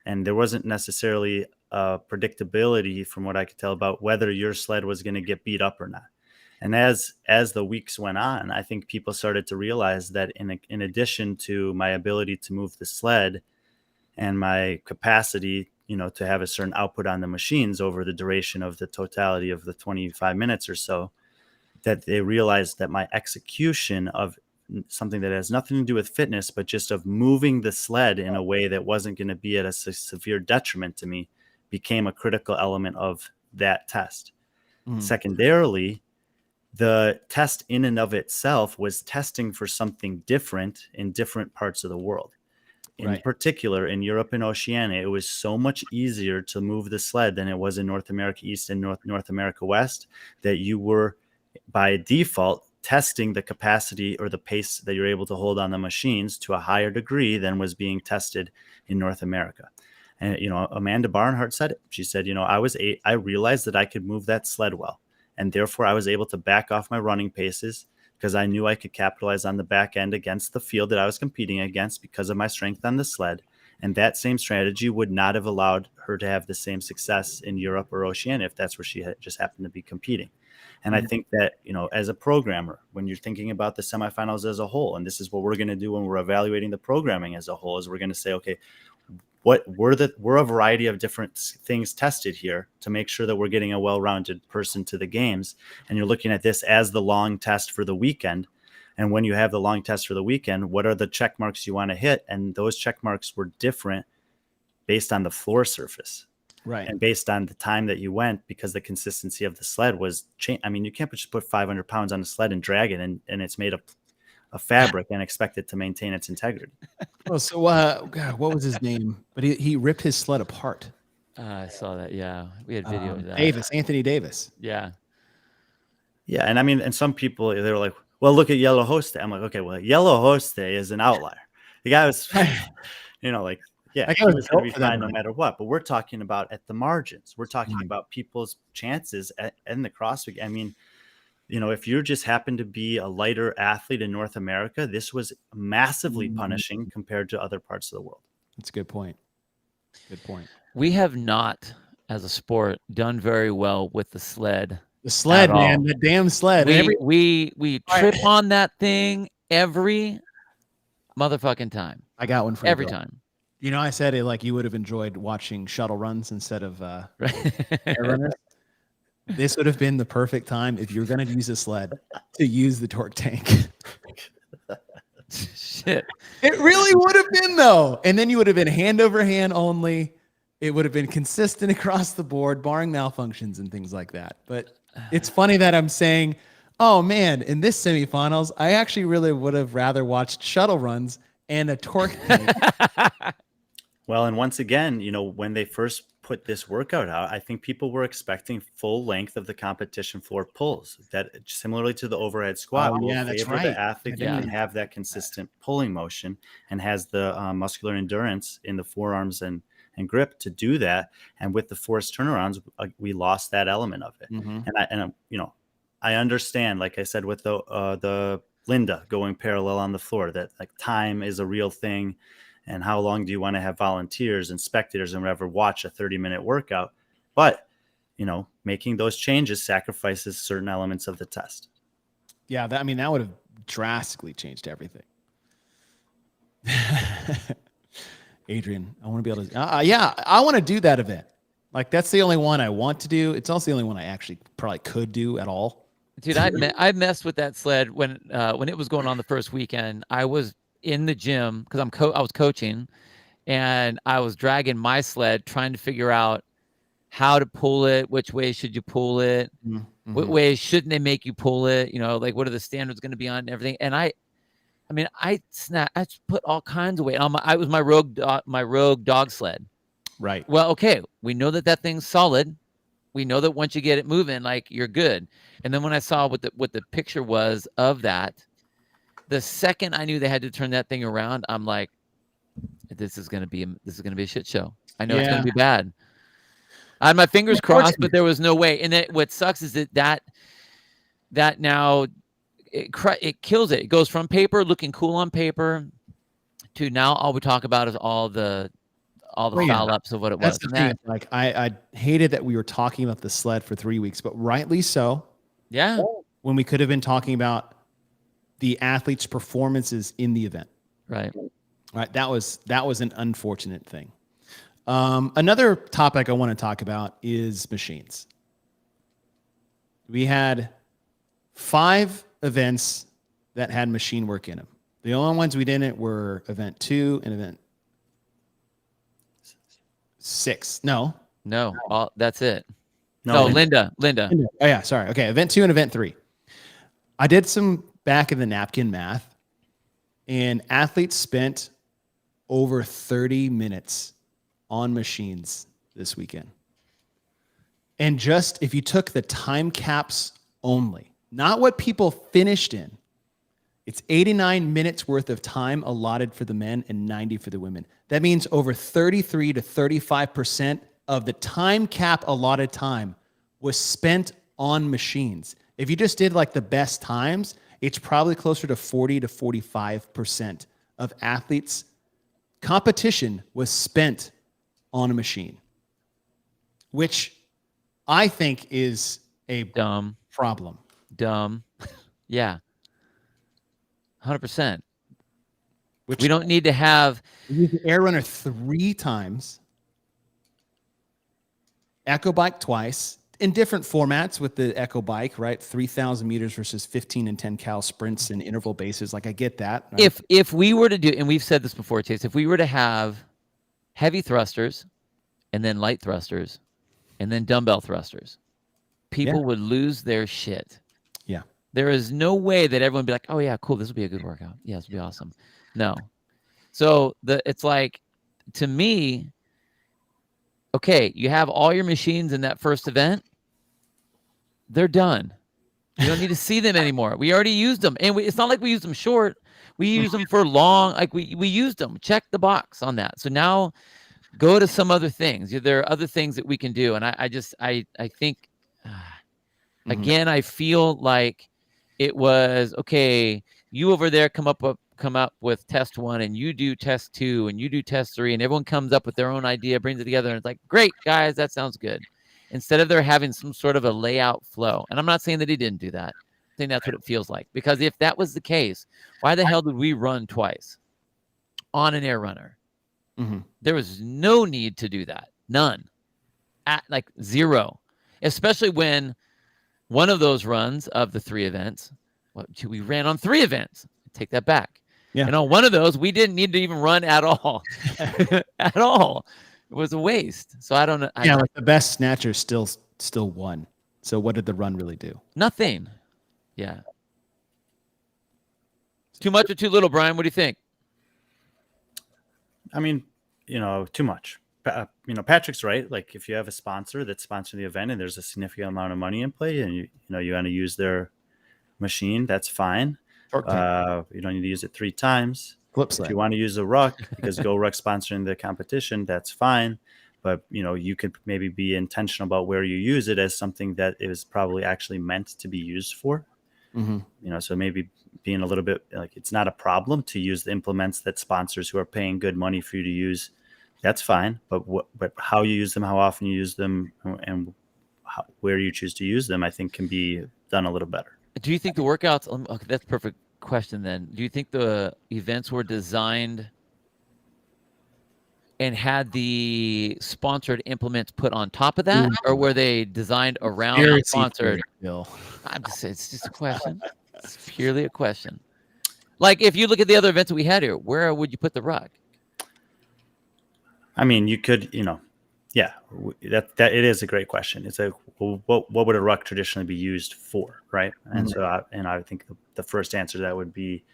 Speaker 3: And there wasn't necessarily predictability from what I could tell about whether your sled was going to get beat up or not. And as the weeks went on, I think people started to realize that in addition to my ability to move the sled and my capacity, to have a certain output on the machines over the duration of the totality of the 25 minutes or so, that they realized that my execution of something that has nothing to do with fitness, but just of moving the sled in a way that wasn't going to be at a severe detriment to me, became a critical element of that test. Secondarily, the test in and of itself was testing for something different in different parts of the world. In particular, in Europe and Oceania, it was so much easier to move the sled than it was in North America East and North America West, that you were, by default, testing the capacity or the pace that you're able to hold on the machines to a higher degree than was being tested in North America. And, Amanda Barnhart said it. She said, I realized that I could move that sled well. And therefore, I was able to back off my running paces because I knew I could capitalize on the back end against the field that I was competing against because of my strength on the sled. And that same strategy would not have allowed her to have the same success in Europe or Oceania if that's where she just happened to be competing. And I think that, as a programmer, when you're thinking about the semifinals as a whole, and this is what we're going to do when we're evaluating the programming as a whole, is we're going to say, okay, what were a variety of different things tested here to make sure that we're getting a well-rounded person to the games. And you're looking at this as the long test for the weekend. And when you have the long test for the weekend, what are the check marks you want to hit? And those check marks were different based on the floor surface.
Speaker 1: Right.
Speaker 3: And based on the time that you went, because the consistency of the sled was changed. I mean, you can't just put 500 pounds on a sled and drag it and it's made of a fabric and expect it to maintain its integrity.
Speaker 1: Well, so God, what was his name? But he ripped his sled apart.
Speaker 4: I saw that. Yeah, we had video of that.
Speaker 1: Anthony Davis.
Speaker 4: Yeah.
Speaker 3: Yeah, and I mean, and some people, they were like, "Well, look at Yellow Hoste." I'm like, "Okay, well, Yellow Hoste is an outlier. The guy was, he was going to be fine no matter what." But we're talking about at the margins. We're talking about people's chances in the CrossFit. I mean, if you just happen to be a lighter athlete in North America, this was massively punishing compared to other parts of the world.
Speaker 1: That's a good point. Good point.
Speaker 4: We have not, as a sport, done very well with the sled.
Speaker 1: The sled, man, the damn sled.
Speaker 4: We trip on that thing every motherfucking time.
Speaker 1: I got one for
Speaker 4: every
Speaker 1: you,
Speaker 4: time.
Speaker 1: You know, I said it like you would have enjoyed watching shuttle runs instead of air
Speaker 4: Right.
Speaker 1: runners. This would have been the perfect time if you were going to use a sled to use the torque tank.
Speaker 4: Shit.
Speaker 1: It really would have been though. And then you would have been hand over hand only. It would have been consistent across the board, barring malfunctions and things like that. But it's funny that I'm saying, oh man, in this semifinals, I actually really would have rather watched shuttle runs and a torque tank.
Speaker 3: Well, and once again, when they first put this workout out, I think people were expecting full length of the competition floor pulls that similarly to the overhead squat
Speaker 1: Oh,
Speaker 3: will
Speaker 1: yeah, that's
Speaker 3: favor
Speaker 1: right.
Speaker 3: the athlete that
Speaker 4: Yeah.
Speaker 3: can have that consistent pulling motion and has the muscular endurance in the forearms and grip to do that. And with the forced turnarounds, we lost that element of it. And I understand, like I said, with the Linda going parallel on the floor, that like time is a real thing. And how long do you want to have volunteers and spectators and whatever watch a 30-minute workout? But, making those changes sacrifices certain elements of the test.
Speaker 1: Yeah, that would have drastically changed everything. Adrian, I want to be able to, yeah, I want to do that event. Like that's the only one I want to do. It's also the only one I actually probably could do at all.
Speaker 4: Dude, I messed with that sled when it was going on the first weekend. I was in the gym because I was coaching, and I was dragging my sled trying to figure out how to pull it, which way should you pull it, what way shouldn't they make you pull it, like what are the standards going to be on and everything. And I put all kinds of weight on I was my rogue dog sled.
Speaker 1: Right.
Speaker 4: Well, okay, we know that thing's solid. We know that once you get it moving, like you're good. And then when I saw what the picture was of that, the second I knew they had to turn that thing around, I'm like, this is gonna be a shit show. I know it's gonna be bad. I had my fingers crossed, but there was no way. And what sucks is that now it kills it. It goes from paper looking cool on paper to now all we talk about is all the foul ups of what it was.
Speaker 1: That's the thing. Like I hated that we were talking about the sled for 3 weeks, but rightly so.
Speaker 4: Yeah.
Speaker 1: When we could have been talking about the athletes' performances in the event.
Speaker 4: Right.
Speaker 1: Right. That was an unfortunate thing. Another topic I want to talk about is machines. We had 5 events that had machine work in them. The only ones we didn't were event 2 and event 6. No,
Speaker 4: that's it.
Speaker 3: No,
Speaker 4: Linda.
Speaker 1: Oh yeah, sorry. Okay, event 2 and event 3. I did some back of the napkin math, and athletes spent over 30 minutes on machines this weekend. And just if you took the time caps only, not what people finished in, it's 89 minutes worth of time allotted for the men and 90 for the women. That means over 33 to 35% of the time cap allotted time was spent on machines. If you just did like the best times, it's probably closer to 40 to 45% of athletes' competition was spent on a machine, which I think is a
Speaker 4: dumb
Speaker 1: problem.
Speaker 4: Yeah. 100%. We don't need to have.
Speaker 1: We used the air runner 3 times, echo bike twice, in different formats with the echo bike, right? 3,000 meters versus 15 and 10 cal sprints and interval bases. Like I get that. Right?
Speaker 4: If we were to do, and we've said this before, Chase, if we were to have heavy thrusters and then light thrusters and then dumbbell thrusters, people would lose their shit.
Speaker 1: Yeah.
Speaker 4: There is no way that everyone would be like, oh yeah, cool, this will be a good workout. Yeah, this will be awesome. No. So it's like, to me, okay, you have all your machines in that first event. They're done. You don't need to see them anymore. We already used them. And it's not like we used them short. We used them for long. Like we used them. Check the box on that. So now go to some other things. There are other things that we can do. And I think, again, I feel like it was, okay, you over there come up with test 1 and you do test 2 and you do test 3 and everyone comes up with their own idea, brings it together, and it's like, great, guys, that sounds good. Instead of there having some sort of a layout flow. And I'm not saying that he didn't do that. I think that's what it feels like. Because if that was the case, why the hell did we run twice on an air runner? There was no need to do that. None. Like zero. Especially when one of those runs of the 3 events, we ran on 3 events. Take that back.
Speaker 1: Yeah.
Speaker 4: And on one of those, we didn't need to even run at all. At all. It was a waste. So I don't know.
Speaker 1: Yeah, like the best snatcher still won. So what did the run really do?
Speaker 4: Nothing. Yeah. Too much or too little, Brian? What do you think?
Speaker 3: I mean, too much. Patrick's right. Like if you have a sponsor that's sponsoring the event and there's a significant amount of money in play, and you want to use their machine, that's fine. You don't need to use it 3 times.
Speaker 1: Flip side.
Speaker 3: If you want to use a ruck because GoRuck's sponsoring the competition, that's fine. But you could maybe be intentional about where you use it as something that is probably actually meant to be used for. So maybe being a little bit like it's not a problem to use the implements that sponsors who are paying good money for you to use. That's fine. But how you use them, how often you use them, and where you choose to use them, I think can be done a little better.
Speaker 4: Do you think the workouts? Okay, that's a perfect question. Then, do you think the events were designed and had the sponsored implements put on top of that, or were they designed around the sponsored? It's just a question. It's purely a question. Like if you look at the other events that we had here, where would you put the ruck?
Speaker 3: I mean, you could, yeah, that it is a great question. It's like, well, what would a ruck traditionally be used for, right? And so, I think the first answer to that would be,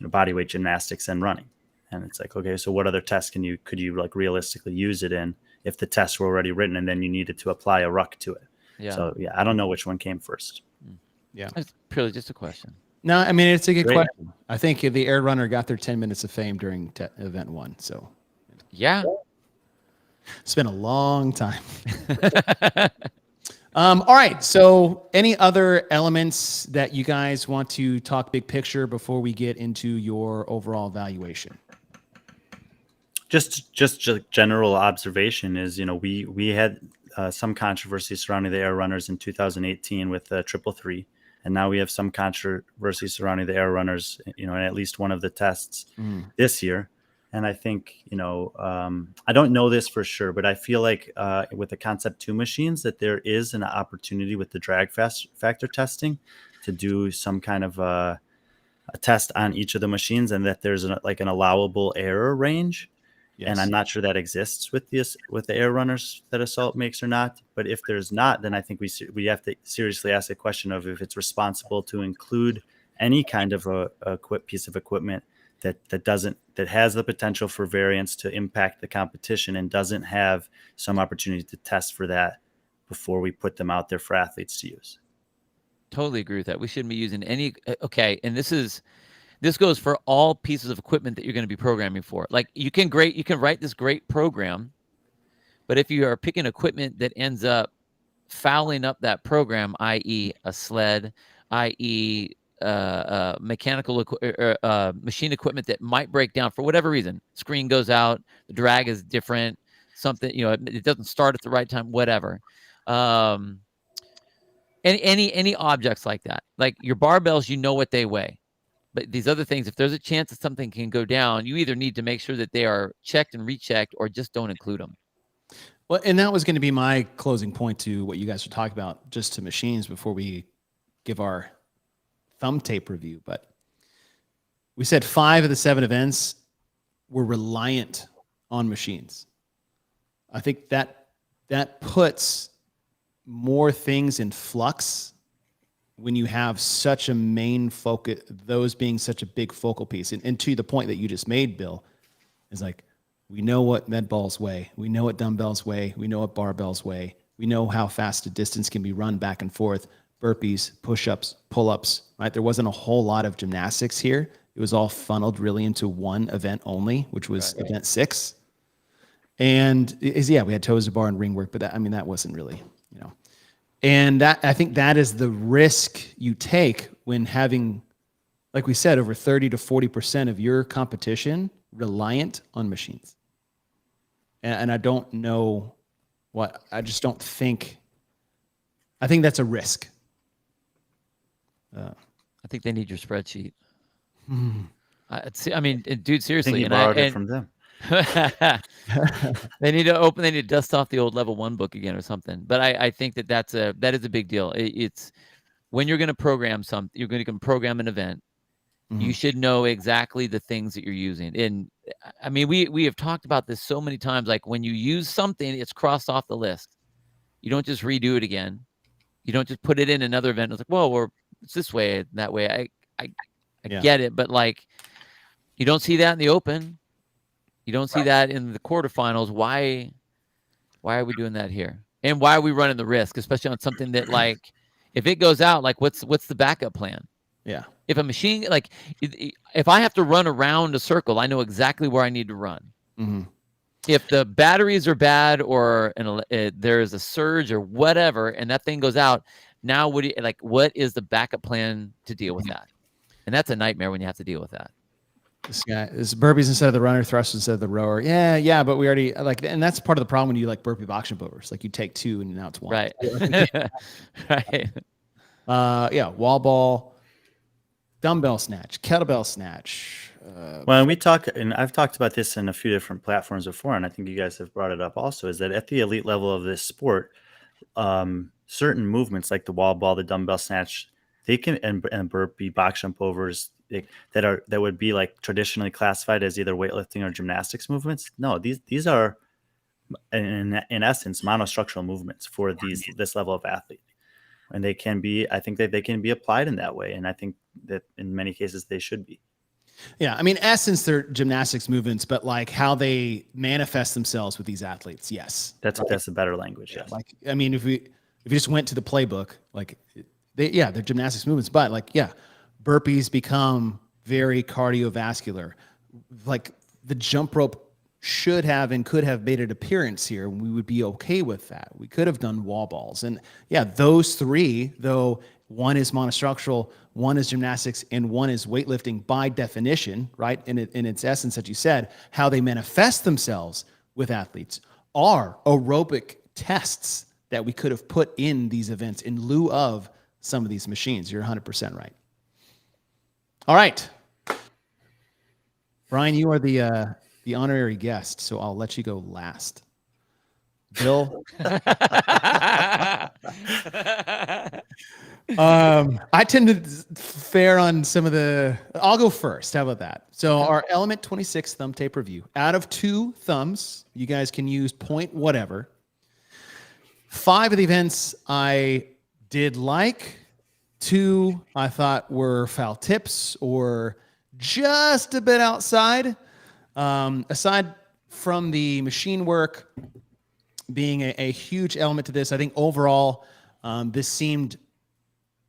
Speaker 3: body weight gymnastics and running. And it's like, okay, so what other tests could you like realistically use it in if the tests were already written and then you needed to apply a ruck to it?
Speaker 4: Yeah.
Speaker 3: So yeah, I don't know which one came first.
Speaker 1: Yeah,
Speaker 4: it's purely just a question.
Speaker 1: No, I mean it's a good question. I think the air runner got their 10 minutes of fame during event 1. So
Speaker 4: yeah.
Speaker 1: It's been a long time. All right. So any other elements that you guys want to talk big picture before we get into your overall evaluation?
Speaker 3: Just general observation is, we had some controversy surrounding the air runners in 2018 with 333. And now we have some controversy surrounding the air runners, in at least one of the tests this year. And I think, I don't know this for sure, but I feel like with the Concept 2 machines that there is an opportunity with the drag factor testing to do some kind of a test on each of the machines, and that there's an allowable error range. Yes. And I'm not sure that exists with the air runners that Assault makes or not. But if there's not, then I think we have to seriously ask the question of if it's responsible to include any kind of a piece of equipment that has the potential for variance to impact the competition and doesn't have some opportunity to test for that before we put them out there for athletes to use.
Speaker 4: Totally agree with that. We shouldn't be using any. Okay, and this goes for all pieces of equipment that you're going to be programming for. Like you can write this great program, but if you are picking equipment that ends up fouling up that program, i.e. a sled, i.e. mechanical machine equipment that might break down for whatever reason, screen goes out, the drag is different, something, it doesn't start at the right time, whatever. Any objects like that, like your barbells, what they weigh. But these other things, if there's a chance that something can go down, you either need to make sure that they are checked and rechecked or just don't include them.
Speaker 1: Well, and that was going to be my closing point to what you guys were talking about, just to machines before we give our thumb tape review. But we said 5 of the 7 events were reliant on machines. I think that puts more things in flux when you have such a main focus, those being such a big focal piece. And to the point that you just made, Bill, is like, we know what med balls weigh. We know what dumbbells weigh. We know what barbells weigh. We know how fast a distance can be run back and forth, burpees, push-ups, pull-ups, right? There wasn't a whole lot of gymnastics here. It was all funneled really into one event only, which was event 6. And we had toes to bar and ring work, but that wasn't really, And that, I think that is the risk you take when having, like we said, over 30 to 40% of your competition reliant on machines. And I don't know I just don't think, I think that's a risk.
Speaker 4: I think they need your spreadsheet. Dude, seriously.
Speaker 3: I think you borrowed it from them.
Speaker 4: They need to dust off the old level 1 book again or something. But I think that is a big deal. It's when you're going to program you're going to program an event. You should know exactly the things that you're using. And I mean, we have talked about this so many times. Like when you use something, it's crossed off the list. You don't just redo it again. You don't just put it in another event. It's like, well, it's this way, that way. I get it, but like, you don't see that in the open. You don't see that in the quarterfinals. Why are we doing that here? And why are we running the risk, especially on something that, like, if it goes out, like, what's the backup plan?
Speaker 1: Yeah.
Speaker 4: If a machine, like, if I have to run around a circle, I know exactly where I need to run. If the batteries are bad or there is a surge or whatever, and that thing goes out, now what is the backup plan to deal with that? And that's a nightmare when you have to deal with that.
Speaker 1: This burpees instead of the runner, thrust instead of the rower. Yeah, but we already and that's part of the problem when you like burpee box jump overs. Like you take 2 and now it's 1.
Speaker 4: Right. Right.
Speaker 1: Wall ball, dumbbell snatch, kettlebell snatch.
Speaker 3: Well, we talk, and I've talked about this in a few different platforms before, and I think you guys have brought it up also, is that at the elite level of this sport, certain movements like the wall ball, the dumbbell snatch, they can and burpee box jump overs that would be like traditionally classified as either weightlifting or gymnastics movements. No, these are in essence monostructural movements for this level of athlete, and I think that they can be applied in that way, and I think that in many cases they should be.
Speaker 1: Yeah, I mean, essence, they're gymnastics movements, but like how they manifest themselves with these athletes, yes,
Speaker 3: that's a better language. Yes.
Speaker 1: Like, I mean, if you just went to the playbook, like, they're gymnastics movements, but like, burpees become very cardiovascular. Like the jump rope should have and could have made an appearance here. We would be okay with that. We could have done wall balls, and those 3, though. One is monostructural, one is gymnastics, and one is weightlifting by definition, right? In its essence, that you said, how they manifest themselves with athletes are aerobic tests that we could have put in these events in lieu of some of these machines. You're 100% right. All right. Brian, you are the honorary guest, so I'll let you go last. Bill? I tend to fare on some of the. I'll go first. How about that? So our Element 26 thumb tape review. Out of 2 thumbs, you guys can use point whatever. 5 of the events I did like. 2 I thought were foul tips or just a bit outside. Aside from the machine work being a huge element to this, I think overall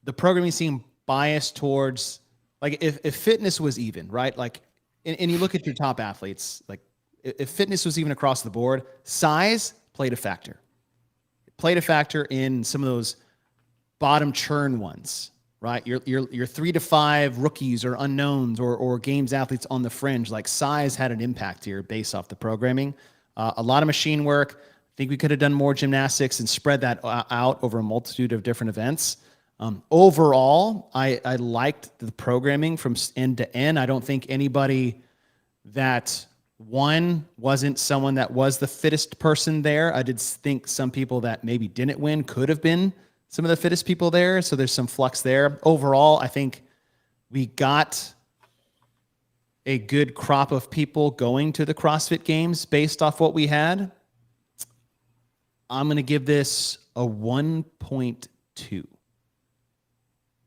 Speaker 1: the programming seemed biased towards, like, if fitness was even, right? Like, and you look at your top athletes, like if fitness was even across the board, size played a factor. It played a factor in some of those bottom churn ones, right? Your 3 to 5 rookies or unknowns or games athletes on the fringe, like size had an impact here based off the programming. A lot of machine work. I think we could have done more gymnastics and spread that out over a multitude of different events. Overall, I liked the programming from end to end. I don't think anybody that won wasn't someone that was the fittest person there. I did think some people that maybe didn't win could have been some of the fittest people there. So there's some flux there. Overall, I think we got a good crop of people going to the CrossFit Games based off what we had. I'm going to give this a 1.2.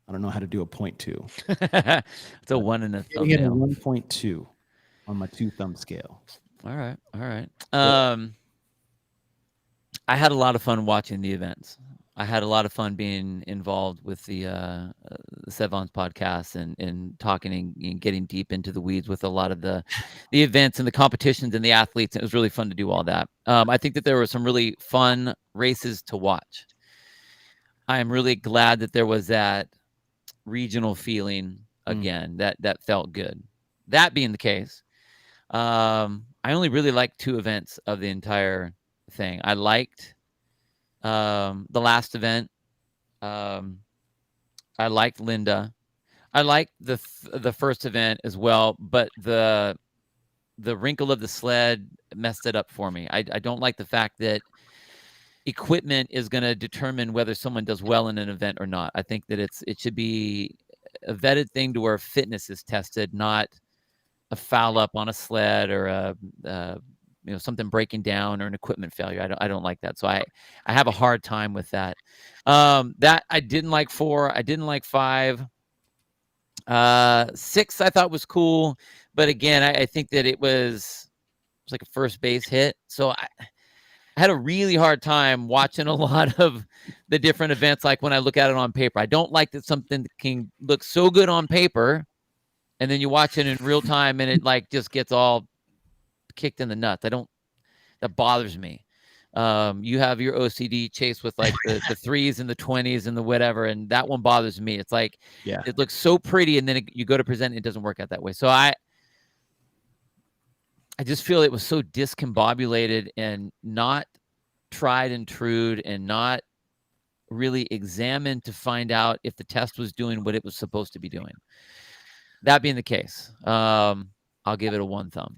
Speaker 1: I don't know how to do a 0.2.
Speaker 4: It's a 1 and a
Speaker 1: I'm getting a
Speaker 4: thumbnail.
Speaker 1: 1.2 on my 2 thumb scale.
Speaker 4: All right. I had a lot of fun watching the events. I had a lot of fun being involved with the Sevon's podcast and talking and getting deep into the weeds with a lot of the events and the competitions and the athletes. It was really fun to do all that. I think that there were some really fun races to watch. I am really glad that there was that regional feeling again. That felt good. That being the case, I only really liked 2 events of the entire thing. I liked the last event. I liked Linda. I liked the first event as well, but the the wrinkle of the sled messed it up for me. I don't like the fact that equipment is going to determine whether someone does well in an event or not. I think that it should be a vetted thing to where fitness is tested, not a foul up on a sled or something breaking down or an equipment failure. I don't like that. So I have a hard time with that. That I didn't like 4. I didn't like 5. 6 I thought was cool, but again, I think that it was like a first base hit. So I had a really hard time watching a lot of the different events. Like when I look at it on paper, I don't like that something can look so good on paper, and then you watch it in real time, and it like just gets all kicked in the nuts. That bothers me. You have your OCD chase with like the 3s and the 20s and the whatever, and that one bothers me. It's like, it looks so pretty, and then you go to present, and it doesn't work out that way. So I just feel it was so discombobulated and not tried and true, and not really examined to find out if the test was doing what it was supposed to be doing. That being the case, I'll give it a 1 thumb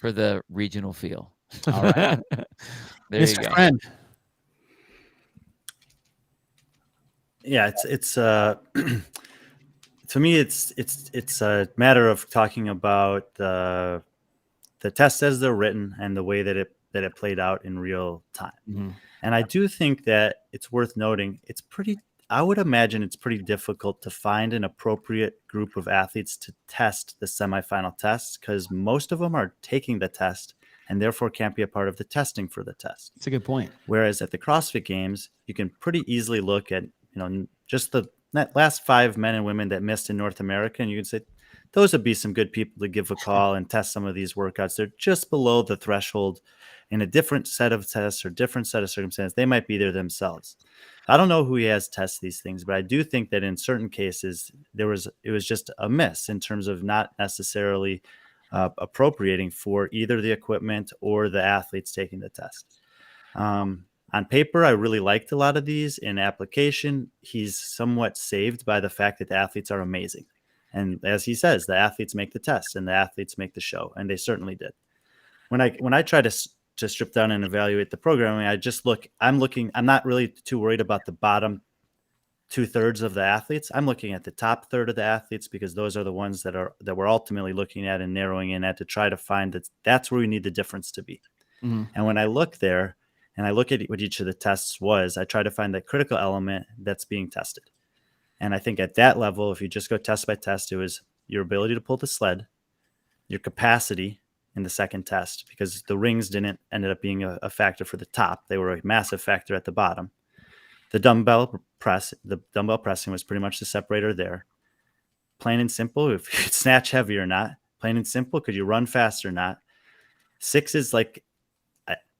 Speaker 4: for the regional feel.
Speaker 1: All right.
Speaker 4: There
Speaker 1: Mr.
Speaker 4: you go.
Speaker 1: Friend.
Speaker 3: Yeah, it's to me it's a matter of talking about the tests as they're written and the way that it played out in real time.
Speaker 1: Mm-hmm.
Speaker 3: And I do think that it's worth noting I would imagine it's pretty difficult to find an appropriate group of athletes to test the semifinal tests, because most of them are taking the test and therefore can't be a part of the testing for the test.
Speaker 1: That's a good point.
Speaker 3: Whereas at the CrossFit Games, you can pretty easily look at, just the last 5 men and women that missed in North America, and you can say, those would be some good people to give a call and test some of these workouts. They're just below the threshold in a different set of tests or different set of circumstances. They might be there themselves. I don't know who he has test these things, but I do think that in certain cases it was just a miss in terms of not necessarily appropriating for either the equipment or the athletes taking the test. On paper, I really liked a lot of these. In application, he's somewhat saved by the fact that the athletes are amazing. And as he says, the athletes make the test and the athletes make the show, and they certainly did. When I try to strip down and evaluate the programming, I'm not really too worried about the bottom 2/3 of the athletes. I'm looking at the top third of the athletes, because those are the ones that we're ultimately looking at and narrowing in at to try to find that's where we need the difference to be.
Speaker 1: Mm-hmm.
Speaker 3: And when I look there and I look at what each of the tests was, I try to find the critical element that's being tested. And I think at that level, if you just go test by test, it was your ability to pull the sled, your capacity in the second test, because the rings ended up being a factor for the top. They were a massive factor at the bottom. The dumbbell pressing was pretty much the separator there. Plain and simple, if you could snatch heavy or not. Plain and simple, could you run fast or not? 6 is like,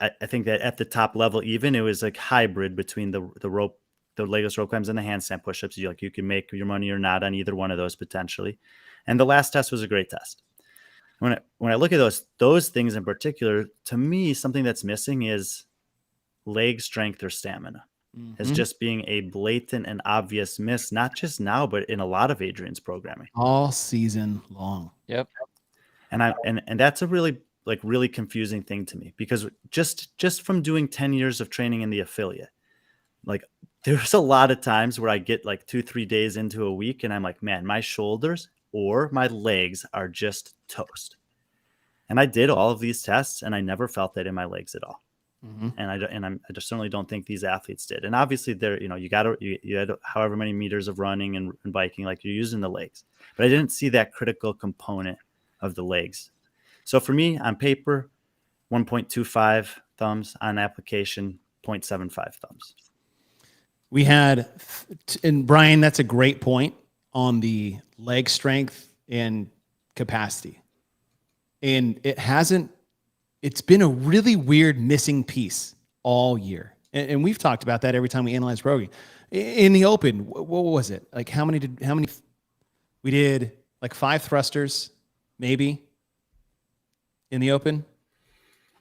Speaker 3: I think that at the top level, even, it was like hybrid between the rope, the legless rope climbs and the handstand push-ups. You can make your money or not on either one of those potentially. And the last test was a great test. When I look at those things in particular, to me, something that's missing is leg strength or stamina, as just being a blatant and obvious miss, not just now, but in a lot of Adrian's programming
Speaker 1: all season long.
Speaker 4: Yep.
Speaker 3: And that's a really confusing thing to me, because just from doing 10 years of training in the affiliate, like there's a lot of times where I get like 2-3 days into a week and I'm like, man, my shoulders or my legs are just toast. And I did all of these tests and I never felt that in my legs at all. Mm-hmm. And I just certainly don't think these athletes did. And obviously you had however many meters of running and biking, like you're using the legs, but I didn't see that critical component of the legs. So for me, on paper, 1.25 thumbs, on application, 0.75 thumbs.
Speaker 1: We had, and Brian, that's a great point on the leg strength and capacity. And it's been a really weird missing piece all year. And we've talked about that every time we analyze programming. In the open, what was it? Like how many we did like 5 thrusters, maybe, in the open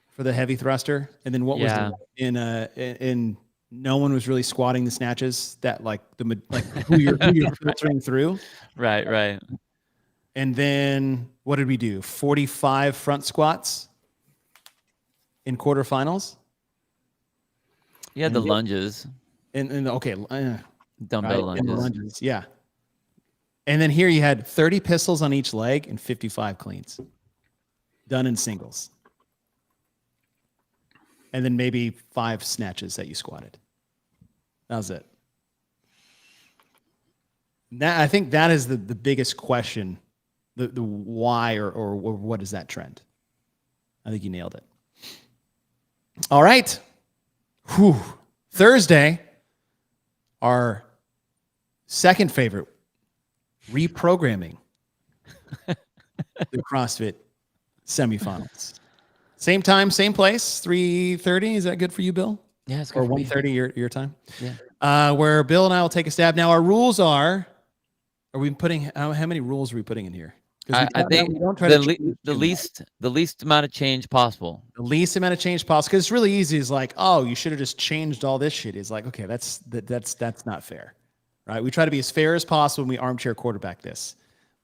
Speaker 1: for the heavy thruster. And then what was it in no one was really squatting the snatches that who you're filtering through.
Speaker 4: Right.
Speaker 1: And then what did we do? 45 front squats in quarterfinals.
Speaker 4: Yeah, the lunges,
Speaker 1: And okay,
Speaker 4: dumbbell
Speaker 1: right, and the
Speaker 4: lunges.
Speaker 1: lunges. Yeah. And then here you had 30 pistols on each leg and 55 cleans done in singles. And then maybe 5 snatches that you squatted. That was it. I think that is the biggest question, the why or what is that trend? I think you nailed it. All right. Whew. Thursday, our second favorite, reprogramming the CrossFit semifinals. Same time, same place, 3:30. Is that good for you, Bill?
Speaker 4: Yeah, it's good
Speaker 1: Or
Speaker 4: for me.
Speaker 1: 1:30 your time?
Speaker 4: Yeah.
Speaker 1: Where Bill and I will take a stab. Now, our rules are we putting, how many rules are we putting in here?
Speaker 4: I think
Speaker 1: we don't try to change
Speaker 4: the
Speaker 1: too much.
Speaker 4: least amount of change possible.
Speaker 1: The least amount of change possible, because it's really easy. It's like, oh, you should have just changed all this shit. It's like, okay, that's not fair, right? We try to be as fair as possible when we armchair quarterback this.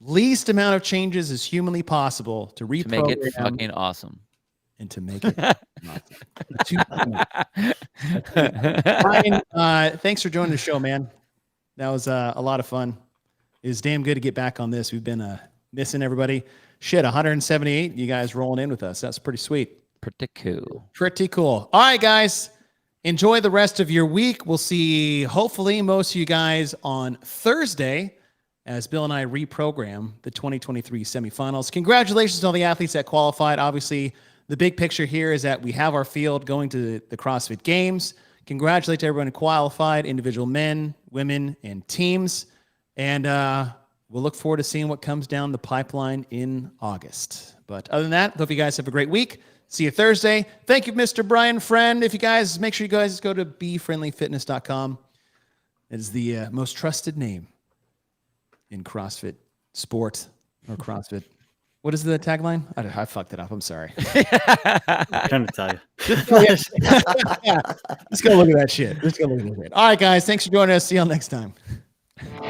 Speaker 1: Least amount of changes as humanly possible to reprogram
Speaker 4: To make it fucking awesome.
Speaker 1: and to make it awesome. Brian, thanks for joining the show, man. That was a lot of fun. It was damn good to get back on this. We've been missing everybody. Shit, 178. You guys rolling in with us. That's pretty sweet.
Speaker 4: Pretty cool.
Speaker 1: Pretty cool. All right, guys. Enjoy the rest of your week. We'll see, hopefully, most of you guys on Thursday as Bill and I reprogram the 2023 semifinals. Congratulations to all the athletes that qualified. Obviously, the big picture here is that we have our field going to the CrossFit Games. Congratulate to everyone who qualified, individual men, women, and teams. And we'll look forward to seeing what comes down the pipeline in August. But other than that, hope you guys have a great week. See you Thursday. Thank you, Mr. Brian Friend. If you guys, make sure you guys go to B.Friendly Fitness.com. It is the most trusted name in CrossFit sport or CrossFit. What is the tagline? I fucked it up. I'm sorry.
Speaker 3: I'm trying to tell you.
Speaker 1: Just go look at that shit. All right, guys. Thanks for joining us. See y'all next time.